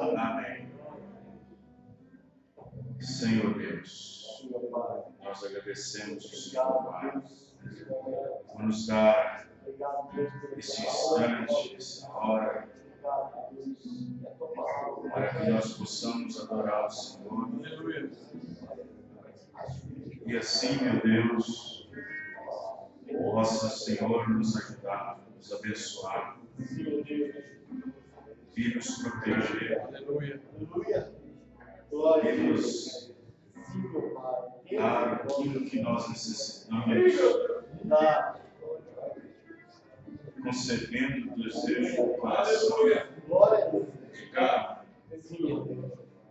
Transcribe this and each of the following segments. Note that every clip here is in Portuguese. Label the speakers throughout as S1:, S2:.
S1: Amém. Senhor Deus, nós agradecemos o Senhor, Pai, por nos dar esse instante, essa hora, para que nós possamos adorar o Senhor. E assim, meu Deus, possa, Senhor, nos ajudar, nos abençoar e nos proteger. E nos dar aquilo que nós necessitamos, concedendo o desejo do coração de cada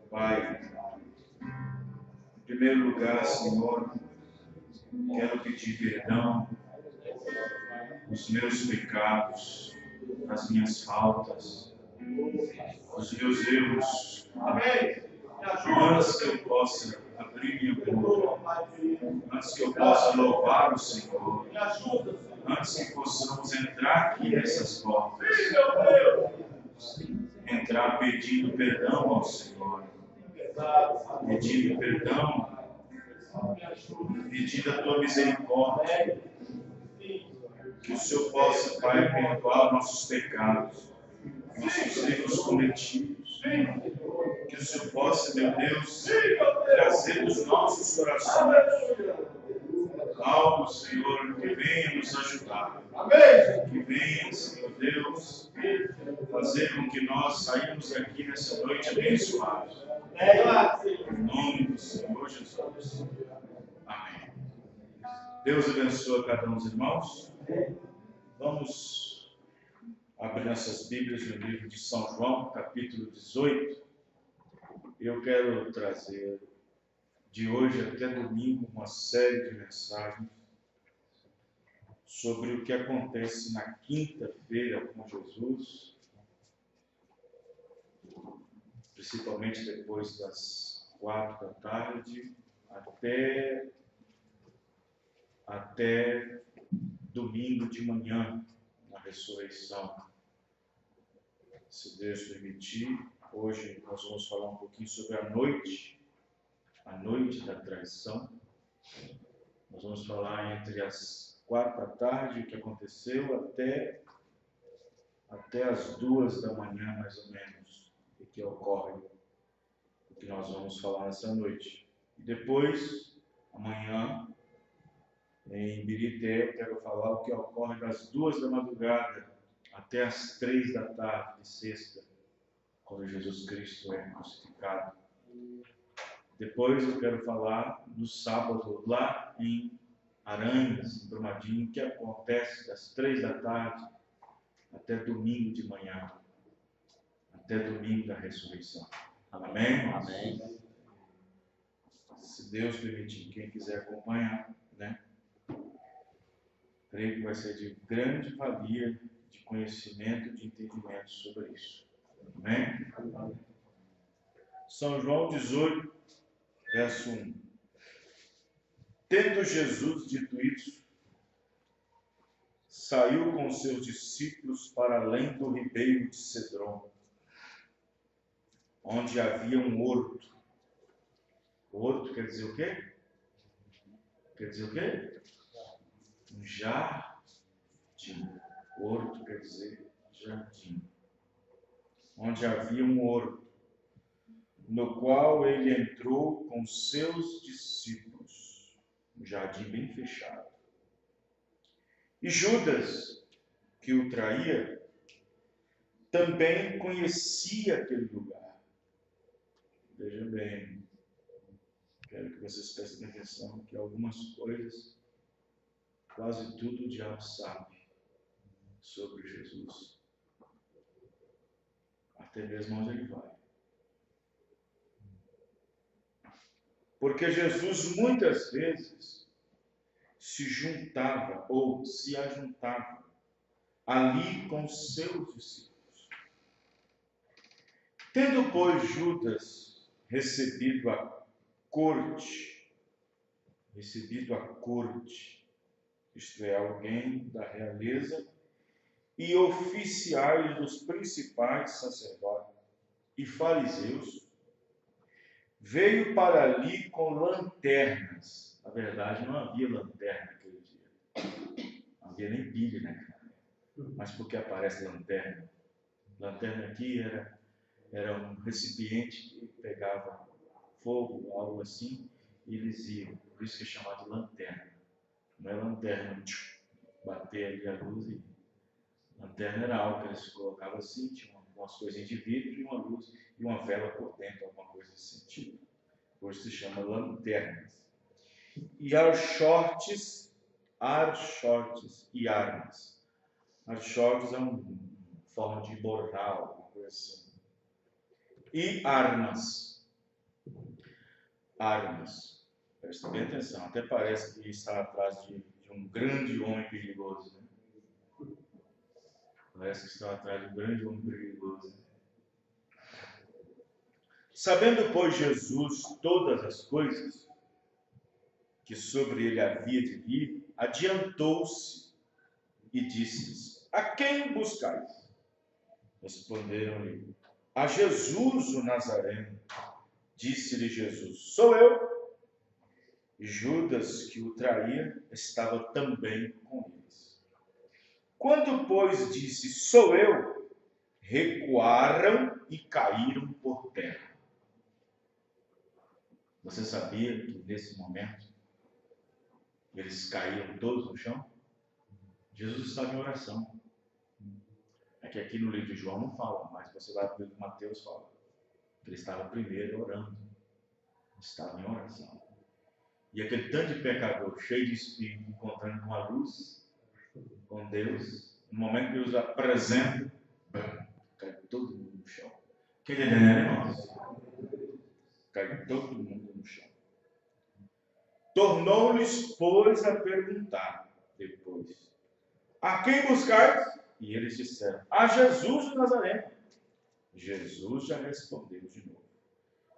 S1: Pai. Em primeiro lugar, Senhor, quero pedir perdão dos meus pecados, das minhas faltas, dos meus erros. Amém. Antes que eu possa abrir minha boca, antes que eu possa louvar o Senhor, antes que possamos entrar aqui nessas portas, entrar pedindo perdão ao Senhor, pedindo perdão, pedindo a tua misericórdia, que o Senhor possa, Pai, perdoar nossos pecados, nossos erros cometidos, que o Senhor possa, meu Deus, trazer dos nossos corações algo, Senhor, que venha nos ajudar, que venha, Senhor Deus, fazer com que nós saímos daqui nessa noite abençoados. Em nome do Senhor Jesus. Amém. Deus abençoe cada um dos irmãos. Vamos abrir nossas Bíblias no livro de São João, capítulo 18. Eu quero trazer de hoje até domingo uma série de mensagens sobre o que acontece na quinta-feira com Jesus, principalmente depois das 4 da tarde até domingo de manhã, na ressurreição. Se Deus permitir, hoje nós vamos falar um pouquinho sobre a noite da traição. Nós vamos falar entre as 4 da tarde, o que aconteceu, até as 2 da manhã, mais ou menos, o que ocorre, o que nós vamos falar nessa noite. E depois, amanhã, em Birité, eu quero falar o que ocorre das 2 da madrugada até as 3 da tarde de sexta, quando Jesus Cristo é crucificado. Depois eu quero falar no sábado, lá em Aranhas, em Brumadinho, o que acontece das 3 da tarde até domingo de manhã, até domingo da ressurreição. Amém? Amém. Se Deus permitir, quem quiser acompanhar, né? Creio que vai ser de grande valia, de conhecimento, de entendimento sobre isso. Amém? São João 18, verso 1. Tendo Jesus dito isso, saiu com seus discípulos para além do ribeiro de Cedron, onde havia um horto. O horto quer dizer o quê? quer dizer o quê? Um jardim. Horto quer dizer jardim. Onde havia um horto, no qual ele entrou com seus discípulos. Um jardim bem fechado. E Judas, que o traía, também conhecia aquele lugar. Veja bem, quero que vocês prestem atenção que algumas coisas, quase tudo o diabo sabe sobre Jesus. Até mesmo onde ele vai. Porque Jesus muitas vezes se juntava ou se ajuntava ali com seus discípulos. Tendo, pois, Judas recebido a corte, isto é, alguém da realeza, e oficiais dos principais sacerdotes e fariseus, veio para ali com lanternas. Na verdade, não havia lanterna naquele dia. Não havia nem pilha naquela época. Mas por que aparece lanterna? Lanterna aqui era um recipiente que pegava fogo, algo assim, e eles iam. Por isso que é chamado de lanterna. Não é lanterna, bater ali a luz. Lanterna era algo que eles colocavam assim, tinha umas coisinhas de vidro e uma luz e uma vela por dentro, alguma coisa desse sentido. Por isso se chama lanternas. E archotes e armas. Archotes é uma forma de borral, uma coisa assim. E armas. Presta bem atenção, até parece que está atrás de um grande homem perigoso. Né? Parece que está atrás de um grande homem perigoso. Sabendo, pois, Jesus todas as coisas que sobre ele havia de vir, adiantou-se e disse-lhes: A quem buscais? Responderam-lhe: A Jesus o Nazareno. Disse-lhe Jesus: Sou eu. E Judas, que o traía, estava também com eles. Quando, pois, disse: Sou eu, recuaram e caíram por terra. Você sabia que nesse momento eles caíam todos no chão? Jesus estava em oração. É que aqui no livro de João não fala, mas você vai ver o que Mateus fala. Ele estava primeiro orando. Estava em oração. E aquele tanto de pecador, cheio de espírito, encontrando com a luz, com Deus, no momento que Deus apresenta, cai todo mundo no chão. Quem está entendendo, irmãos? Cai todo mundo no chão. Tornou-lhes, pois, a perguntar depois: A quem buscais? E eles disseram: A Jesus de Nazaré. Jesus já respondeu de novo: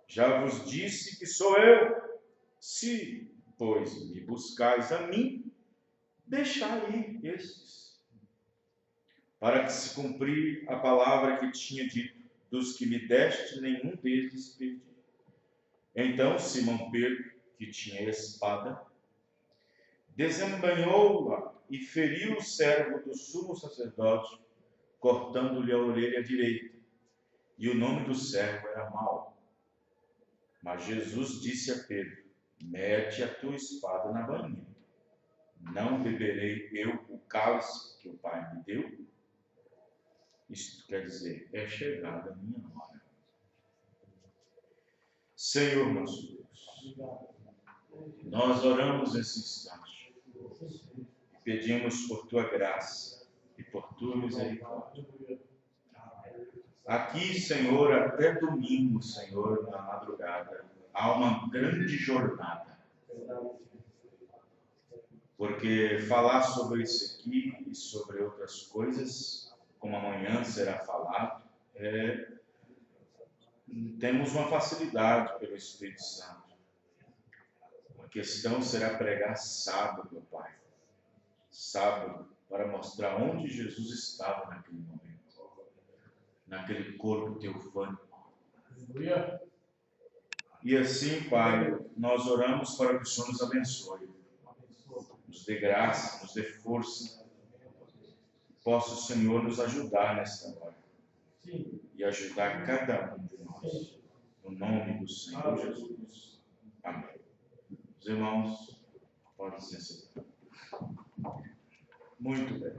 S1: Já vos disse que sou eu. Se, pois, me buscais a mim, deixai ir estes, para que se cumprir a palavra que tinha dito: Dos que me deste, nenhum deles perdi. Então Simão Pedro, que tinha espada, desembainhou-a e feriu o servo do sumo sacerdote, cortando-lhe a orelha direita. E o nome do servo era Malco. Mas Jesus disse a Pedro: Mete a tua espada na bainha. Não beberei eu o cálice que o Pai me deu? Isto quer dizer, é chegada a minha hora. Senhor nosso Deus, nós oramos nesse instante e pedimos por tua graça e por tua misericórdia. Aqui, Senhor, até domingo, Senhor, na madrugada, há uma grande jornada. Porque falar sobre isso aqui e sobre outras coisas, como amanhã será falado, temos uma facilidade pelo Espírito Santo. A questão será pregar sábado, meu Pai. Sábado, para mostrar onde Jesus estava naquele momento. Naquele corpo teofânico. E assim, Pai, nós oramos para que o Senhor nos abençoe. nos dê graça, nos dê força. Possa o Senhor nos ajudar nesta hora e ajudar cada um de nós. No nome do Senhor Jesus. Amém. Os irmãos, podem se sentar. Muito bem.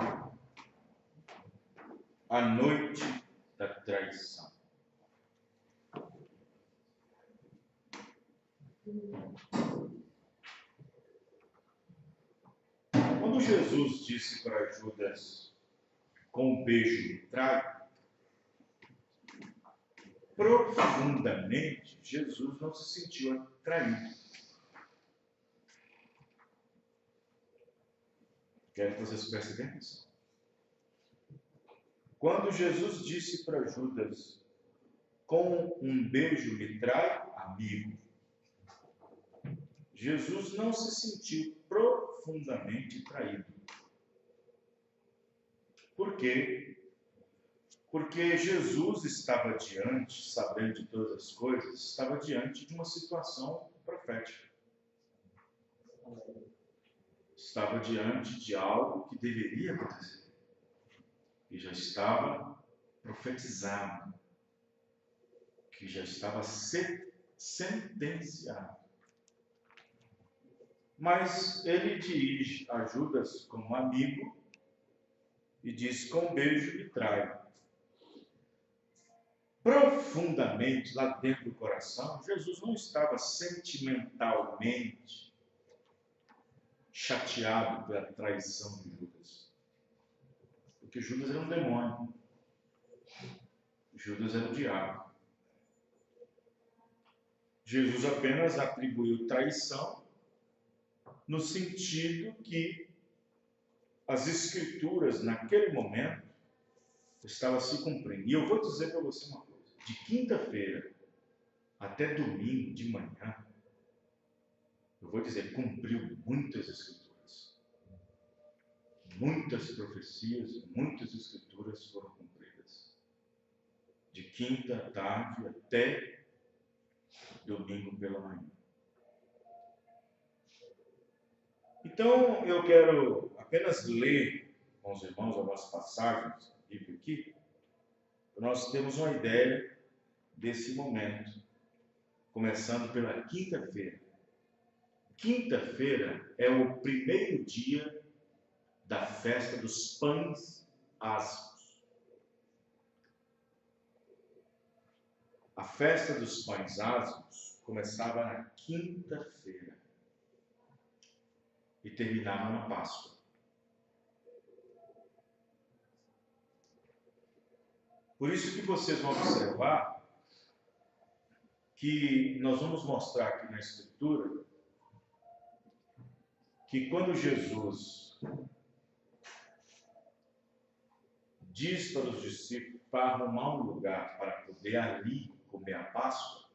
S1: A noite da traição. Quando Jesus disse para Judas, com um beijo me trai, profundamente, Jesus não se sentiu atraído. Quero que vocês prestem atenção. Quando Jesus disse para Judas, com um beijo me trai, amigo, Jesus não se sentiu profundamente traído. Por quê? Porque Jesus estava diante, sabendo de todas as coisas, estava diante de uma situação profética. Estava diante de algo que deveria acontecer. Que já estava profetizado. Que já estava sentenciado. Mas ele dirige a Judas como amigo e diz, com um beijo me trai. Profundamente, lá dentro do coração, Jesus não estava sentimentalmente chateado pela traição de Judas. Porque Judas era um demônio. Judas era o diabo. Jesus apenas atribuiu traição no sentido que as Escrituras, naquele momento, estavam se cumprindo. E eu vou dizer para você uma coisa. De quinta-feira até domingo de manhã, eu vou dizer, cumpriu muitas Escrituras. Muitas profecias, muitas Escrituras foram cumpridas. De quinta à tarde até domingo pela manhã. Então, eu quero apenas ler com os irmãos algumas passagens da Bíblia aqui, para nós termos uma ideia desse momento, começando pela quinta-feira. Quinta-feira é o primeiro dia da festa dos pães ázimos. A festa dos pães ázimos começava na quinta-feira e terminava na Páscoa. Por isso que vocês vão observar que nós vamos mostrar aqui na Escritura que quando Jesus diz para os discípulos para arrumar um lugar para poder ali comer a Páscoa,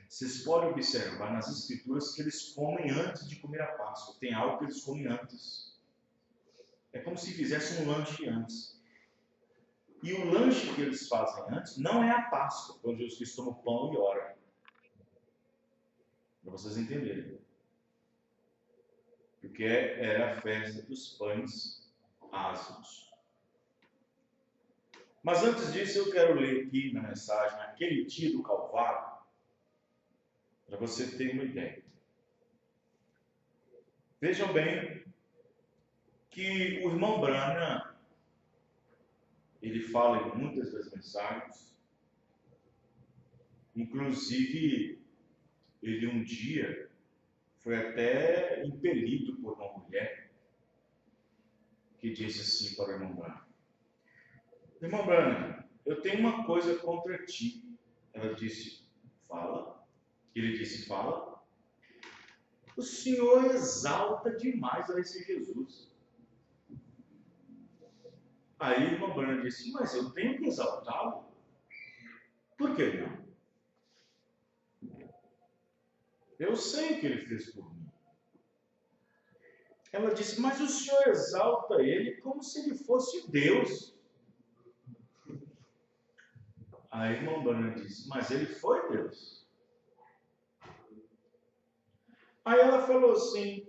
S1: vocês podem observar nas Escrituras que eles comem antes de comer a Páscoa. Tem algo que eles comem antes. É como se fizessem um lanche antes. E o lanche que eles fazem antes não é a Páscoa, quando Jesus Cristo toma o pão e ora. Para vocês entenderem. Porque era a festa dos pães ázimos. Mas antes disso, eu quero ler aqui na mensagem, aquele dia do Calvário, para você ter uma ideia. Vejam bem que o irmão Branham, ele fala em muitas das mensagens, inclusive ele um dia foi até impelido por uma mulher que disse assim para o irmão Branham: irmão Branham, eu tenho uma coisa contra ti. Ela disse, fala. Ele disse, fala. O Senhor exalta demais a esse Jesus. Aí o irmão Branham disse, mas eu tenho que exaltá-lo? Por que não? Eu sei o que ele fez por mim. Ela disse, mas o Senhor exalta ele como se ele fosse Deus. Aí o irmão Branham disse, mas ele foi Deus. Aí ela falou assim,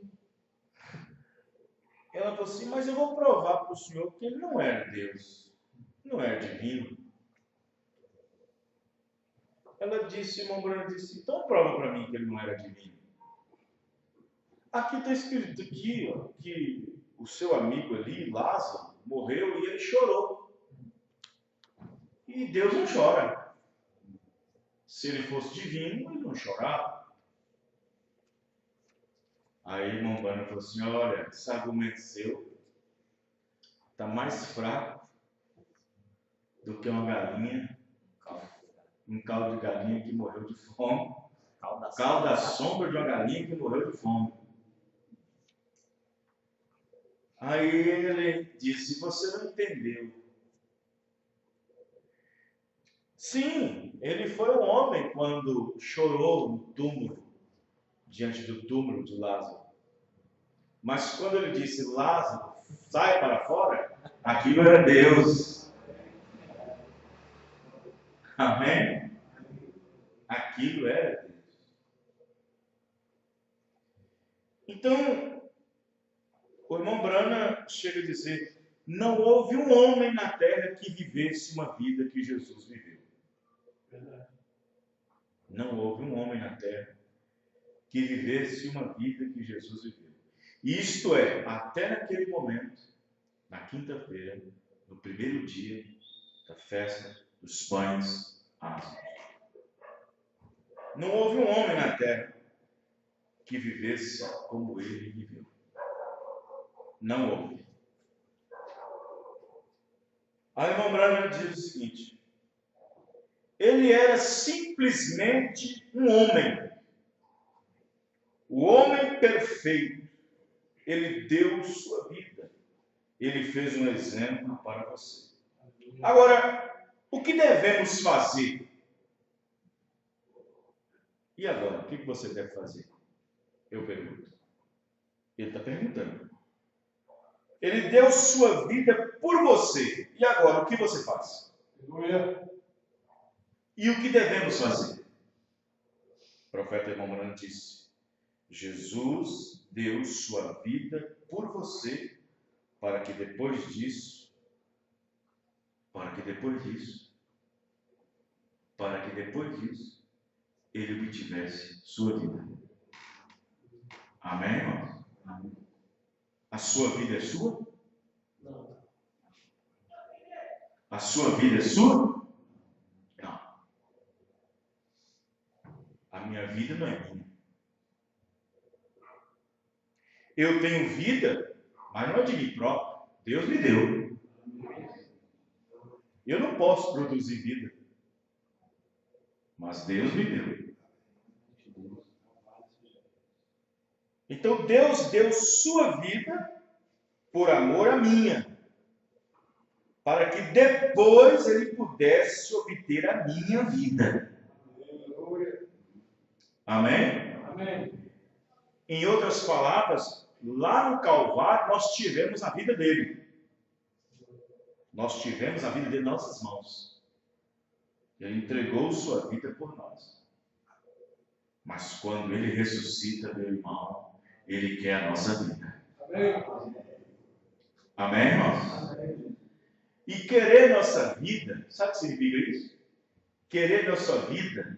S1: Ela falou assim, mas eu vou provar para o senhor que ele não era Deus, não era divino. Ela disse, irmão Bruno disse, então prova para mim que ele não era divino. Aqui está escrito aqui, ó, que o seu amigo ali, Lázaro, morreu e ele chorou. E Deus não chora. Se ele fosse divino, ele não chorava. Aí o irmão Bruno falou assim, olha, esse argumento seu está mais fraco do que uma galinha, um caldo de galinha que morreu de fome. Caldo da sombra de uma galinha que morreu de fome. Aí ele disse, você não entendeu. Sim, ele foi um homem quando chorou no túmulo, diante do túmulo de Lázaro. Mas quando ele disse, Lázaro, sai para fora, aquilo era Deus. Amém? Aquilo era Deus. Então, o irmão Brana chega a dizer, não houve um homem na terra que vivesse uma vida que Jesus viveu. Não houve um homem na terra que vivesse uma vida que Jesus viveu. Isto é, até naquele momento, na quinta-feira, no primeiro dia da festa dos pães asmos. Não houve um homem na terra que vivesse como ele viveu. Não houve. A irmã Branham diz o seguinte, ele era simplesmente um homem. O homem perfeito. Ele deu sua vida. Ele fez um exemplo para você. Agora, o que devemos fazer? E agora, o que você deve fazer? Eu pergunto. Ele está perguntando. Ele deu sua vida por você. E agora, o que você faz? E o que devemos fazer? O profeta Emmanuel disse, Jesus deu sua vida por você, para que depois disso, ele obtivesse sua vida. Amém, irmãos? Amém. A sua vida é sua? Não. A sua vida é sua? Não. A minha vida não é minha. Eu tenho vida, mas não é de mim próprio. Deus me deu. Eu não posso produzir vida, mas Deus me deu. Então Deus deu sua vida por amor à minha, para que depois Ele pudesse obter a minha vida. Amém? Amém. Em outras palavras, lá no Calvário nós tivemos a vida dele. Nós tivemos a vida dele em nossas mãos. Ele entregou sua vida por nós. Mas quando ele ressuscita, meu irmão, ele quer a nossa vida. Amém? Amém, irmãos? Amém. E querer nossa vida, sabe o que significa isso? Querer nossa vida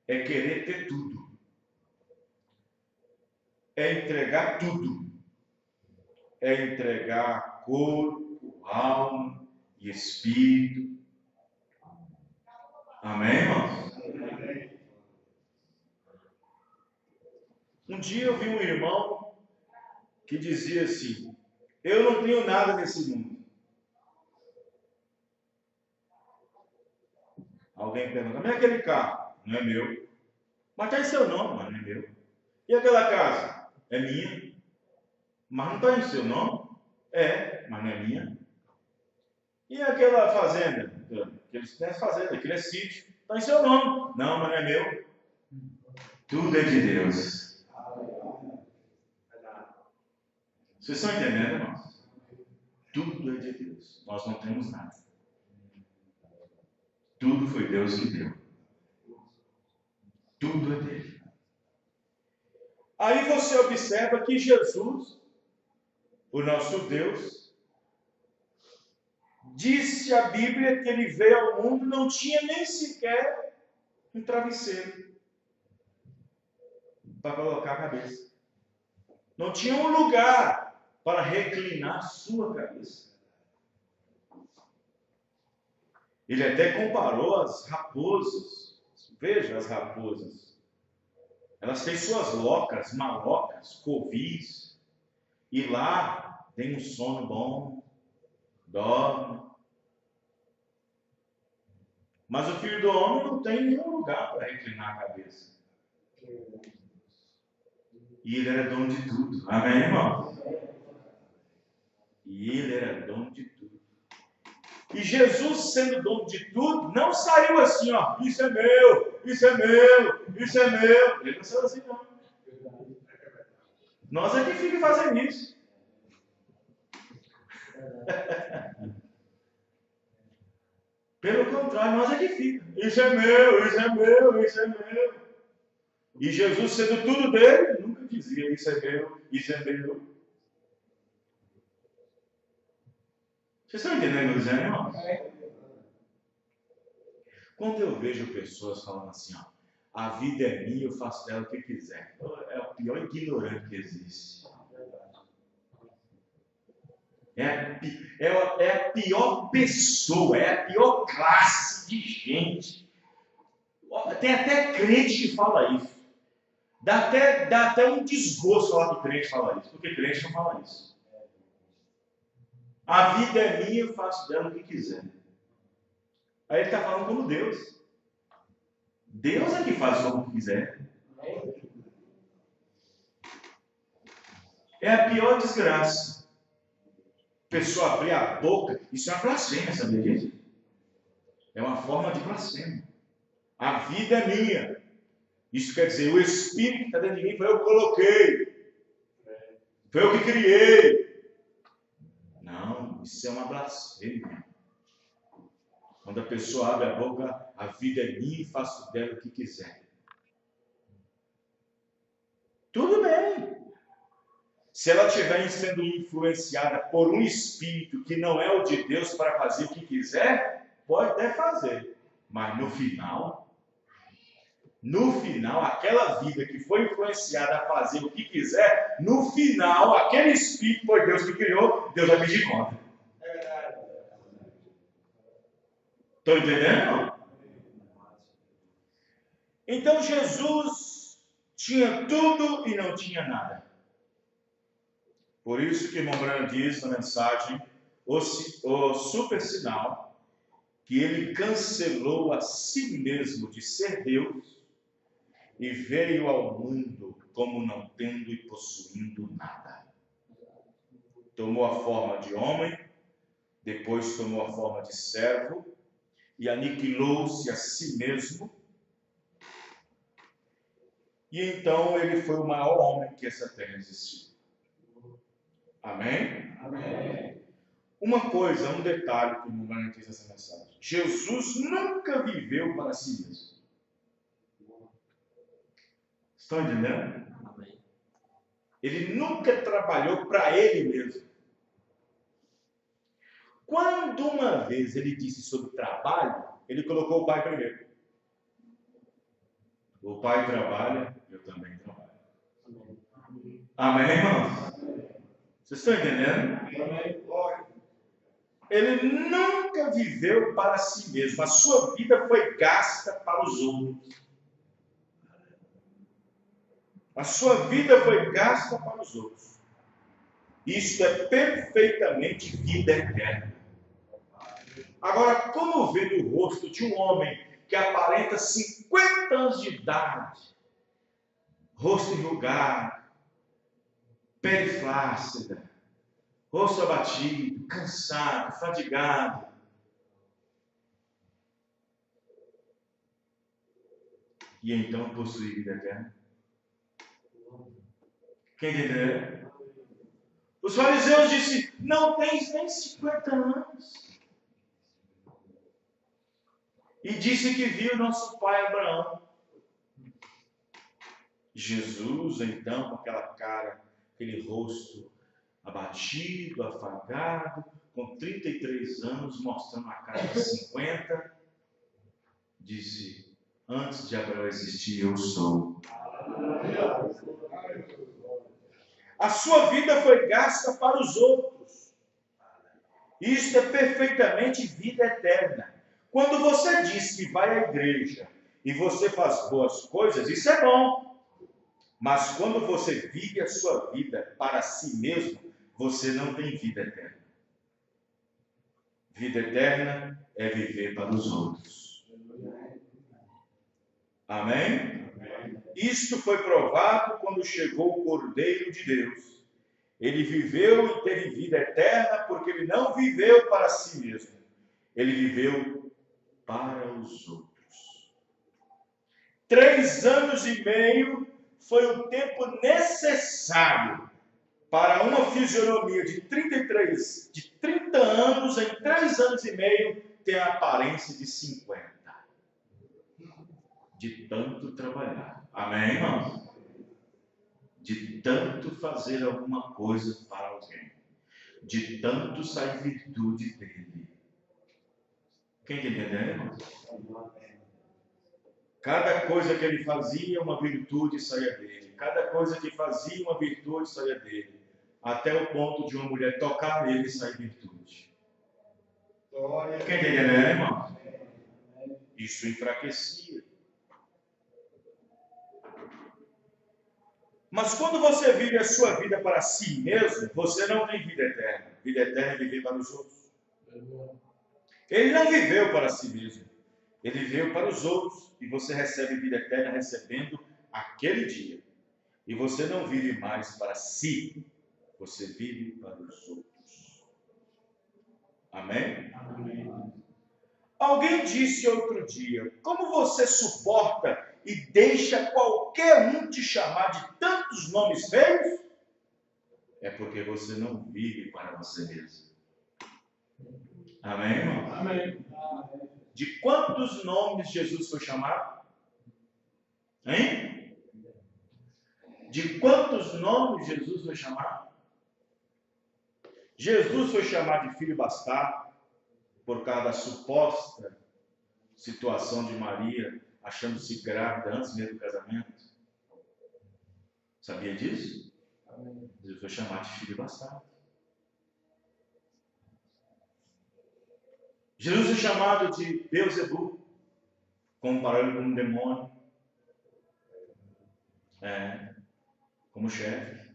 S1: é querer ter tudo. É entregar tudo. É entregar corpo, alma e espírito. Amém, irmãos? Amém. Um dia eu vi um irmão que dizia assim, eu não tenho nada nesse mundo. Alguém pergunta, mas aquele carro? Não é meu. Mas está em seu nome, mas não é meu. E aquela casa? É minha. Mas não está em seu nome? É, mas não é minha. E aquela fazenda? Aquele é sítio. Está em seu nome. Não, mas não é meu. Tudo é de Deus. Vocês estão entendendo, irmãos? Tudo é de Deus. Nós não temos nada. Tudo foi Deus que deu. Tudo é dele. Aí você observa que Jesus, o nosso Deus, disse a Bíblia que ele veio ao mundo, não tinha nem sequer um travesseiro para colocar a cabeça. Não tinha um lugar para reclinar sua cabeça. Ele até comparou as raposas. Veja as raposas. Elas têm suas locas, malocas, covis. E lá tem um sono bom, dorme. Mas o Filho do Homem não tem nenhum lugar para reclinar a cabeça. E ele era dono de tudo. Amém, irmão? E ele era dono de tudo. E Jesus, sendo dono de tudo, não saiu assim, ó, isso é meu, isso é meu, isso é meu. Ele não saiu assim, não. Nós é que fica fazendo isso. Pelo contrário, nós é que fica. Isso é meu, isso é meu, isso é meu. E Jesus, sendo tudo dele, nunca dizia, isso é meu, isso é meu. Vocês estão entendendo o que eu estou dizendo, irmão? Quando eu vejo pessoas falando assim, ó, a vida é minha, eu faço dela o que quiser. É o pior ignorante que existe. É a pior pessoa, é a pior classe de gente. Tem até crente que fala isso. Dá até um desgosto falar que crente fala isso, porque crente não fala isso. A vida é minha, eu faço dela o que quiser. Aí ele está falando como Deus. Deus é que faz como quiser. É a pior desgraça. A pessoa abrir a boca, isso é uma blasfêmia, sabia disso? É uma forma de blasfêmia. A vida é minha. Isso quer dizer, o Espírito que está dentro de mim foi eu que coloquei. Foi eu que criei. Não, isso é uma blasfêmia. Quando a pessoa abre a boca, a vida é minha e faço dela o que quiser. Tudo bem. Se ela estiver sendo influenciada por um espírito que não é o de Deus para fazer o que quiser, pode até fazer. Mas no final, aquela vida que foi influenciada a fazer o que quiser, no final, aquele espírito foi Deus que criou, Deus vai pedir conta. Estão entendendo? Então Jesus tinha tudo e não tinha nada. Por isso que irmão Branham diz na mensagem, o super sinal, que ele cancelou a si mesmo de ser Deus e veio ao mundo como não tendo e possuindo nada. Tomou a forma de homem, depois tomou a forma de servo e aniquilou-se a si mesmo. E então ele foi o maior homem que essa terra existiu. Amém? Amém. Uma coisa, um detalhe que o irmão Branham diz nessa mensagem. Jesus nunca viveu para si mesmo. Estão entendendo? Amém. Ele nunca trabalhou para ele mesmo. Quando uma vez ele disse sobre trabalho, ele colocou o Pai primeiro. O Pai trabalha, eu também trabalho. Amém, irmãos? Vocês estão entendendo? Amém. Ele nunca viveu para si mesmo. A sua vida foi gasta para os outros. A sua vida foi gasta para os outros. Isso é perfeitamente vida eterna. Agora, como ver no rosto de um homem que aparenta 50 anos de idade, rosto enrugado, pele flácida, rosto abatido, cansado, fadigado, e então possuir vida eterna? Quem entendeu? Os fariseus disseram, não tens nem 50 anos. E disse que viu nosso pai Abraão. Jesus, então, com aquela cara, aquele rosto abatido, afagado, com 33 anos, mostrando a cara de 50, disse: antes de Abraão existir, eu sou. A sua vida foi gasta para os outros. Isto é perfeitamente vida eterna. Quando você diz que vai à igreja e você faz boas coisas, isso é bom. Mas quando você vive a sua vida para si mesmo, você não tem vida eterna. Vida eterna é viver para os outros. Amém? Isto foi provado quando chegou o Cordeiro de Deus. Ele viveu e teve vida eterna porque ele não viveu para si mesmo. Ele viveu para os outros. 3 anos e meio foi o tempo necessário para uma fisionomia de 30 anos em 3 anos e meio ter a aparência de 50. De tanto trabalhar. Amém, irmãos? De tanto fazer alguma coisa para alguém. De tanto sair virtude dele. Quem está entendendo, irmãos? Cada coisa que ele fazia, uma virtude saía dele. Cada coisa que fazia, uma virtude saía dele. Até o ponto de uma mulher tocar nele e sair virtude. Quem está entendendo, irmão? Isso enfraquecia. Mas quando você vive a sua vida para si mesmo, você não tem vida eterna. Vida eterna é viver para os outros. Ele não viveu para si mesmo. Ele veio para os outros. E você recebe vida eterna recebendo aquele dia. E você não vive mais para si. Você vive para os outros. Amém? Amém. Alguém disse outro dia: como você suporta e deixa qualquer um te chamar de tantos nomes feios? É porque você não vive para você mesmo. Amém, irmão? Amém. De quantos nomes Jesus foi chamado? Hein? De quantos nomes Jesus foi chamado? Jesus foi chamado de filho bastardo por causa da suposta situação de Maria, achando-se grávida antes mesmo do casamento. Sabia disso? Jesus foi chamado de filho bastardo. Jesus foi chamado de Beelzebub, comparado com um demônio, como chefe.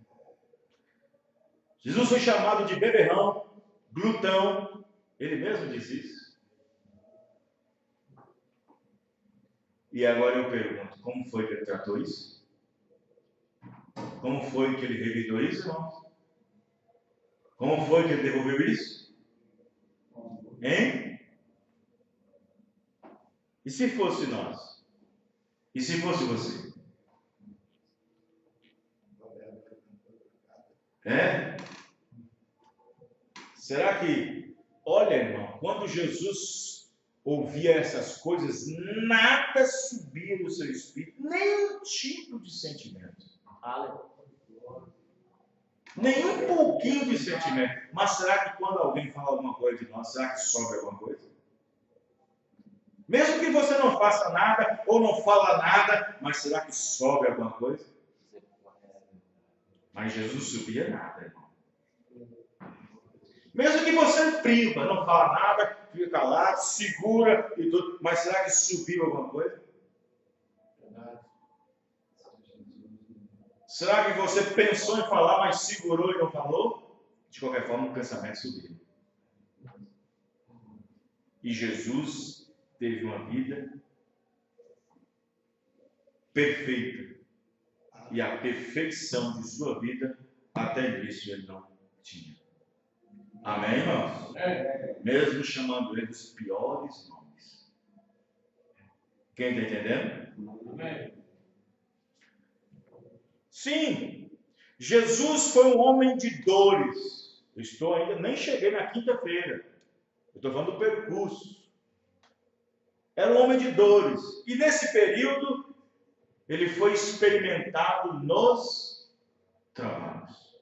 S1: Jesus foi chamado de beberrão, glutão. Ele mesmo disse isso. E agora eu pergunto, como foi que ele tratou isso? Como foi que ele revidou isso, irmãos? Como foi que ele devolveu isso? Hein? E se fosse nós? E se fosse você? Será que, olha, irmão, quando Jesus ouvia essas coisas, nada subia no seu espírito, nenhum tipo de sentimento. Nenhum pouquinho de sentimento. Mas será que quando alguém fala alguma coisa de nós, será que sobe alguma coisa? Mesmo que você não faça nada ou não fala nada, mas será que sobe alguma coisa? Mas Jesus não subia nada, irmão. Mesmo que você priva, não fala nada, fica calado, segura e tudo, mas será que subiu alguma coisa? Será que você pensou em falar, mas segurou e não falou? De qualquer forma, o pensamento subiu. E Jesus teve uma vida perfeita. E a perfeição de sua vida, até isso ele não tinha. Amém, irmãos? Mesmo chamando ele os piores nomes. Quem está entendendo? Amém. Sim, Jesus foi um homem de dores. Nem cheguei na quinta-feira. Eu estou falando do percurso. Era um homem de dores. E nesse período, ele foi experimentado nos trabalhos.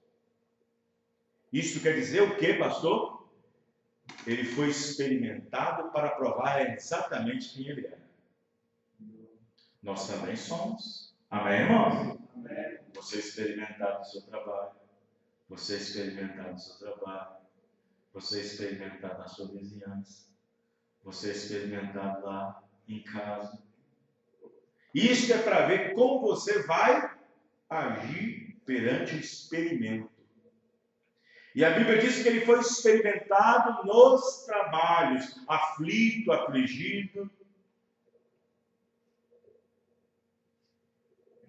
S1: Isso quer dizer o quê, pastor? Ele foi experimentado para provar exatamente quem ele era. Nós também somos. Amém, irmãos? Amém. Você é experimentado no seu trabalho. Você é experimentado no seu trabalho. Você é experimentado na sua vizinhança. Você é experimentado lá em casa. Isso é para ver como você vai agir perante o experimento. E a Bíblia diz que ele foi experimentado nos trabalhos, aflito, afligido.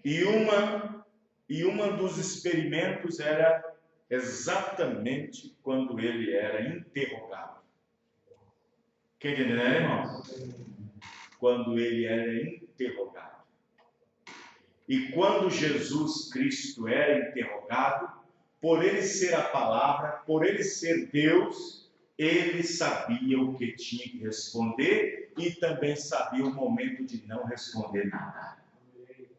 S1: E uma dos experimentos era exatamente quando ele era interrogado. Quem entendeu, né, irmãos? Quando ele era interrogado. E quando Jesus Cristo era interrogado, por ele ser a palavra, por ele ser Deus, ele sabia o que tinha que responder e também sabia o momento de não responder nada.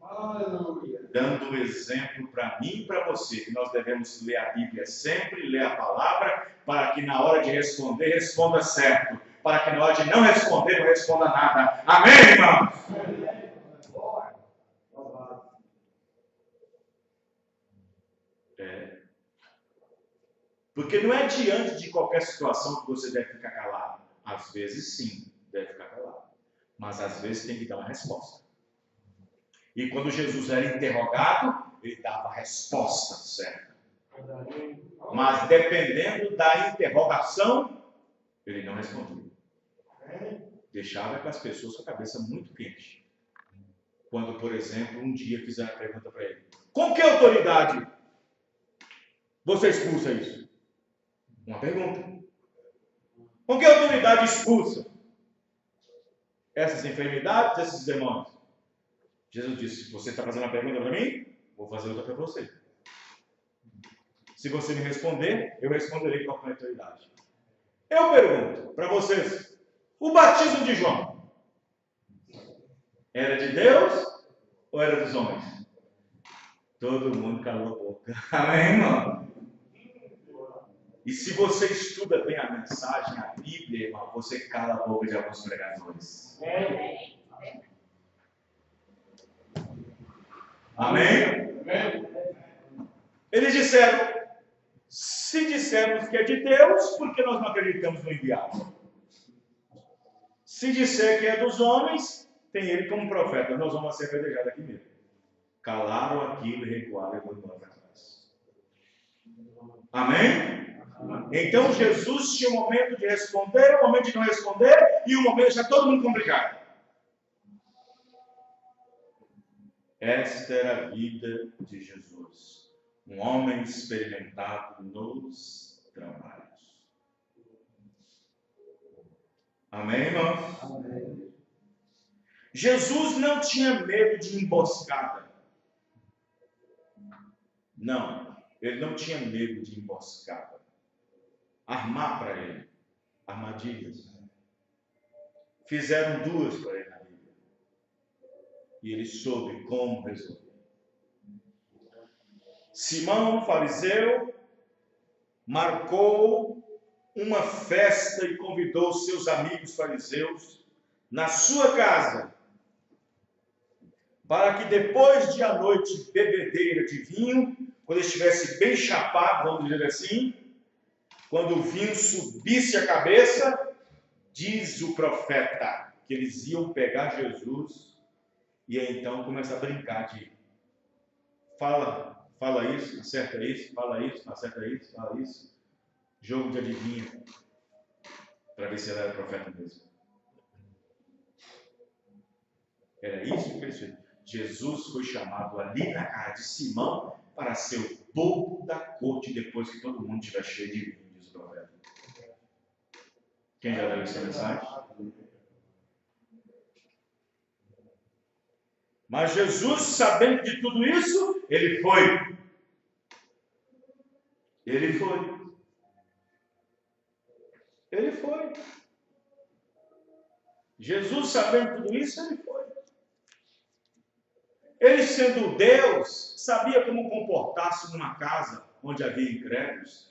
S1: Aleluia. Dando um exemplo para mim e para você, que nós devemos ler a Bíblia sempre, ler a palavra, para que na hora de responder, responda certo. Para que na hora de não responder, não responda nada. Amém, irmãos? Porque não é diante de qualquer situação que você deve ficar calado. Às vezes sim, deve ficar calado. Mas às vezes tem que dar uma resposta. E quando Jesus era interrogado, ele dava a resposta certa. Mas dependendo da interrogação, ele não respondia. Deixava com as pessoas com a cabeça muito quente. Quando, por exemplo, um dia fizeram a pergunta para ele: com que autoridade você expulsa isso? Uma pergunta. Com que autoridade expulsa essas enfermidades, esses demônios? Jesus disse: você está fazendo uma pergunta para mim? Vou fazer outra para você. Se você me responder, eu responderei com a autoridade. Eu pergunto para vocês: o batismo de João era de Deus ou era dos homens? Todo mundo calou a boca. Amém, irmão? E se você estuda bem a mensagem, a Bíblia, irmão, você cala a boca de alguns pregadores. Amém? Eles disseram: se dissermos que é de Deus, por que nós não acreditamos no enviado? Se disser que é dos homens, tem ele como profeta. Nós vamos ser apedrejados aqui mesmo. Calaram aquilo e recuaram e voltaram para trás. Amém? Então Jesus tinha um momento de responder, um momento de não responder e um momento de deixar todo mundo complicado. Esta era a vida de Jesus. Um homem experimentado nos trabalhos. Amém, irmãos? Amém. Jesus não tinha medo de emboscada. Não, ele não tinha medo de emboscada. Armar para ele armadilhas. Fizeram duas para ele na Bíblia. E ele soube como resolver. Simão, fariseu, marcou uma festa e convidou seus amigos fariseus na sua casa, para que depois de a noite bebedeira de vinho, quando estivesse bem chapado, vamos dizer assim, quando o vinho subisse a cabeça, diz o profeta que eles iam pegar Jesus e então começar a brincar de fala isso, acerta isso, fala isso, acerta isso, fala isso. Jogo de adivinha, para ver se ele era profeta mesmo. Era isso que eles fizeram. Jesus foi chamado ali na casa de Simão para ser o bobo da corte depois que todo mundo estiver cheio de vinho, diz o profeta. Quem já leu essa mensagem? Mas Jesus, sabendo de tudo isso, ele foi. Ele foi. Ele foi. Jesus, sabendo tudo isso, ele foi. Ele, sendo Deus, sabia como comportar-se numa casa onde havia incrédulos,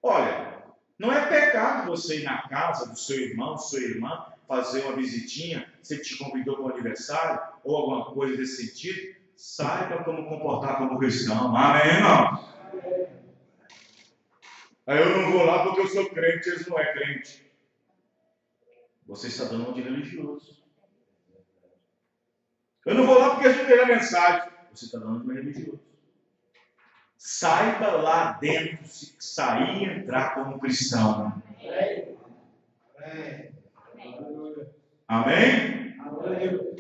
S1: Olha, não é pecado você ir na casa do seu irmão, sua irmã, fazer uma visitinha, se ele te convidou para o aniversário, ou alguma coisa desse sentido. Saiba como comportar como cristão. Amém, irmão? Aí eu não vou lá porque eu sou crente, eles não é crente. Você está dando um de religioso. Eu não vou lá porque eles não querem a mensagem. Você está dando de religioso. Saiba lá dentro se sair e entrar como cristão. Amém?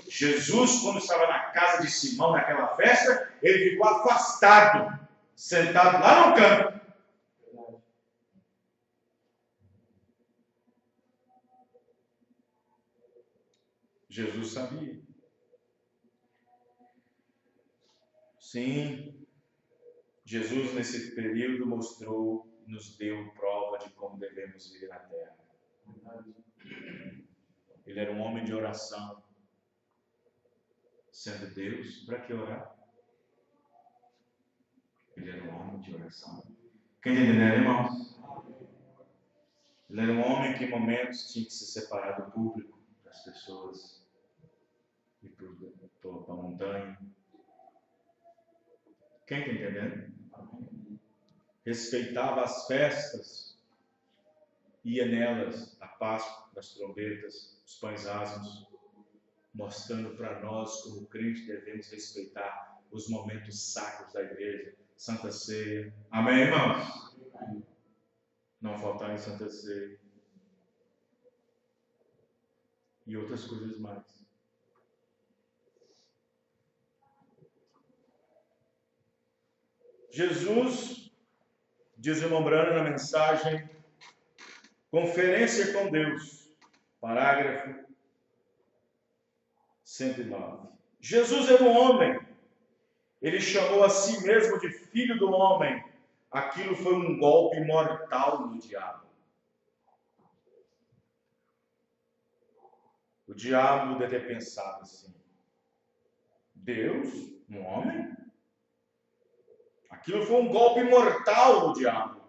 S1: Jesus, quando estava na casa de Simão, naquela festa, ele ficou afastado, sentado lá no canto. Jesus sabia. Sim, Jesus nesse período mostrou, nos deu prova de como devemos viver na terra. Ele era um homem de oração. Sendo Deus, para que orar? Ele era um homem de oração. Quem está entendendo, irmãos? Ele era um homem que em momentos tinha que se separar do público, das pessoas, e para a montanha. Quem está entendendo? Respeitava as festas, ia nelas, a Páscoa, das trombetas, os pães asmos, mostrando para nós, como crentes, devemos respeitar os momentos sacros da igreja, Santa Ceia. Amém, irmãos? Não faltar em Santa Ceia. E outras coisas mais. Jesus, diz o irmão Brano na mensagem, Conferência com Deus, parágrafo 109. Jesus era um homem. Ele chamou a si mesmo de filho do homem. Aquilo foi um golpe mortal do diabo. O diabo deve ter pensado assim: Deus, um homem? Aquilo foi um golpe mortal do diabo.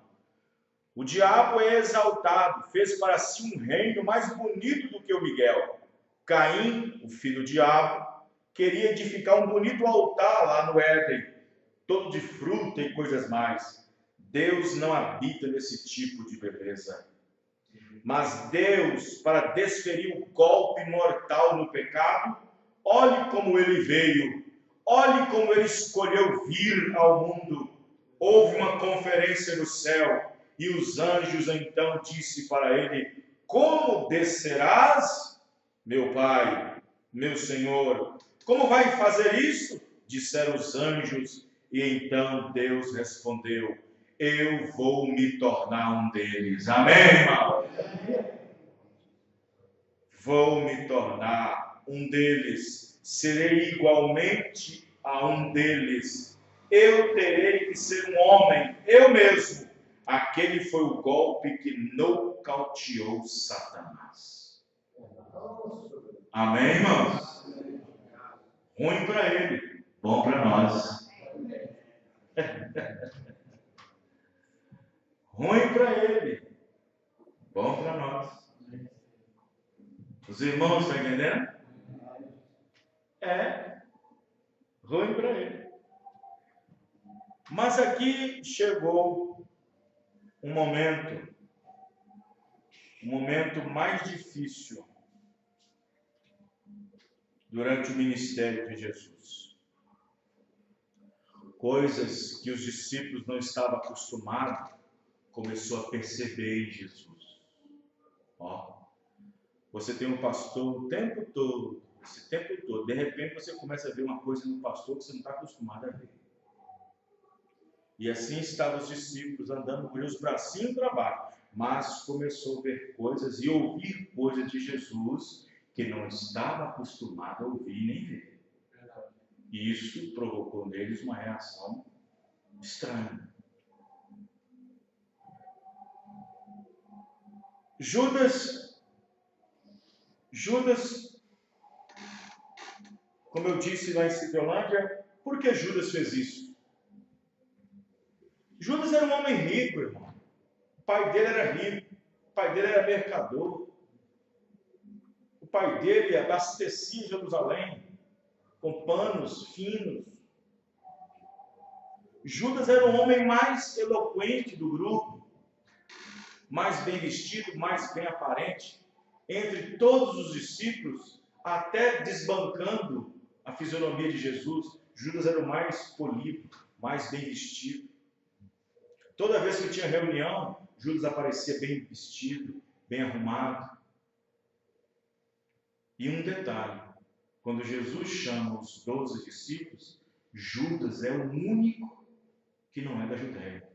S1: O diabo é exaltado, fez para si um reino mais bonito do que o Miguel. Caim, o filho do diabo, queria edificar um bonito altar lá no Éden, todo de fruta e coisas mais. Deus não habita nesse tipo de beleza. Mas Deus, para desferir o golpe mortal no pecado, olhe como ele veio, olhe como ele escolheu vir ao mundo. Houve uma conferência no céu, e os anjos então disse para ele: como descerás, meu Pai, meu Senhor? Como vai fazer isso? Disseram os anjos, e então Deus respondeu: eu vou me tornar um deles. Amém, irmão? Vou me tornar um deles. Serei igualmente a um deles. Eu terei que ser um homem, eu mesmo. Aquele foi o golpe que nocauteou Satanás. Amém, irmãos? Ruim para ele, bom para nós. Ruim para ele, bom para nós. Os irmãos estão entendendo? É ruim para ele. Mas aqui chegou um momento mais difícil durante o ministério de Jesus. Coisas que os discípulos não estavam acostumados, começou a perceber em Jesus. Você tem um pastor o tempo todo, esse tempo todo, de repente você começa a ver uma coisa no pastor que você não está acostumado a ver. E assim estavam os discípulos andando com os bracinhos para baixo, mas começou a ver coisas e ouvir coisas de Jesus que não estava acostumado a ouvir nem ver. E isso provocou neles uma reação estranha. Judas, como eu disse lá em Cipiolândia, por que Judas fez isso? Judas era um homem rico, irmão. pai dele era rico, o pai dele era mercador, o pai dele abastecia Jerusalém com panos finos. Judas era o homem mais eloquente do grupo, mais bem vestido, mais bem aparente, entre todos os discípulos, até desbancando a fisionomia de Jesus. Judas era o mais polido, mais bem vestido. Toda vez que tinha reunião, Judas aparecia bem vestido, bem arrumado. E um detalhe, quando Jesus chama os 12 discípulos, Judas é o único que não é da Judéia.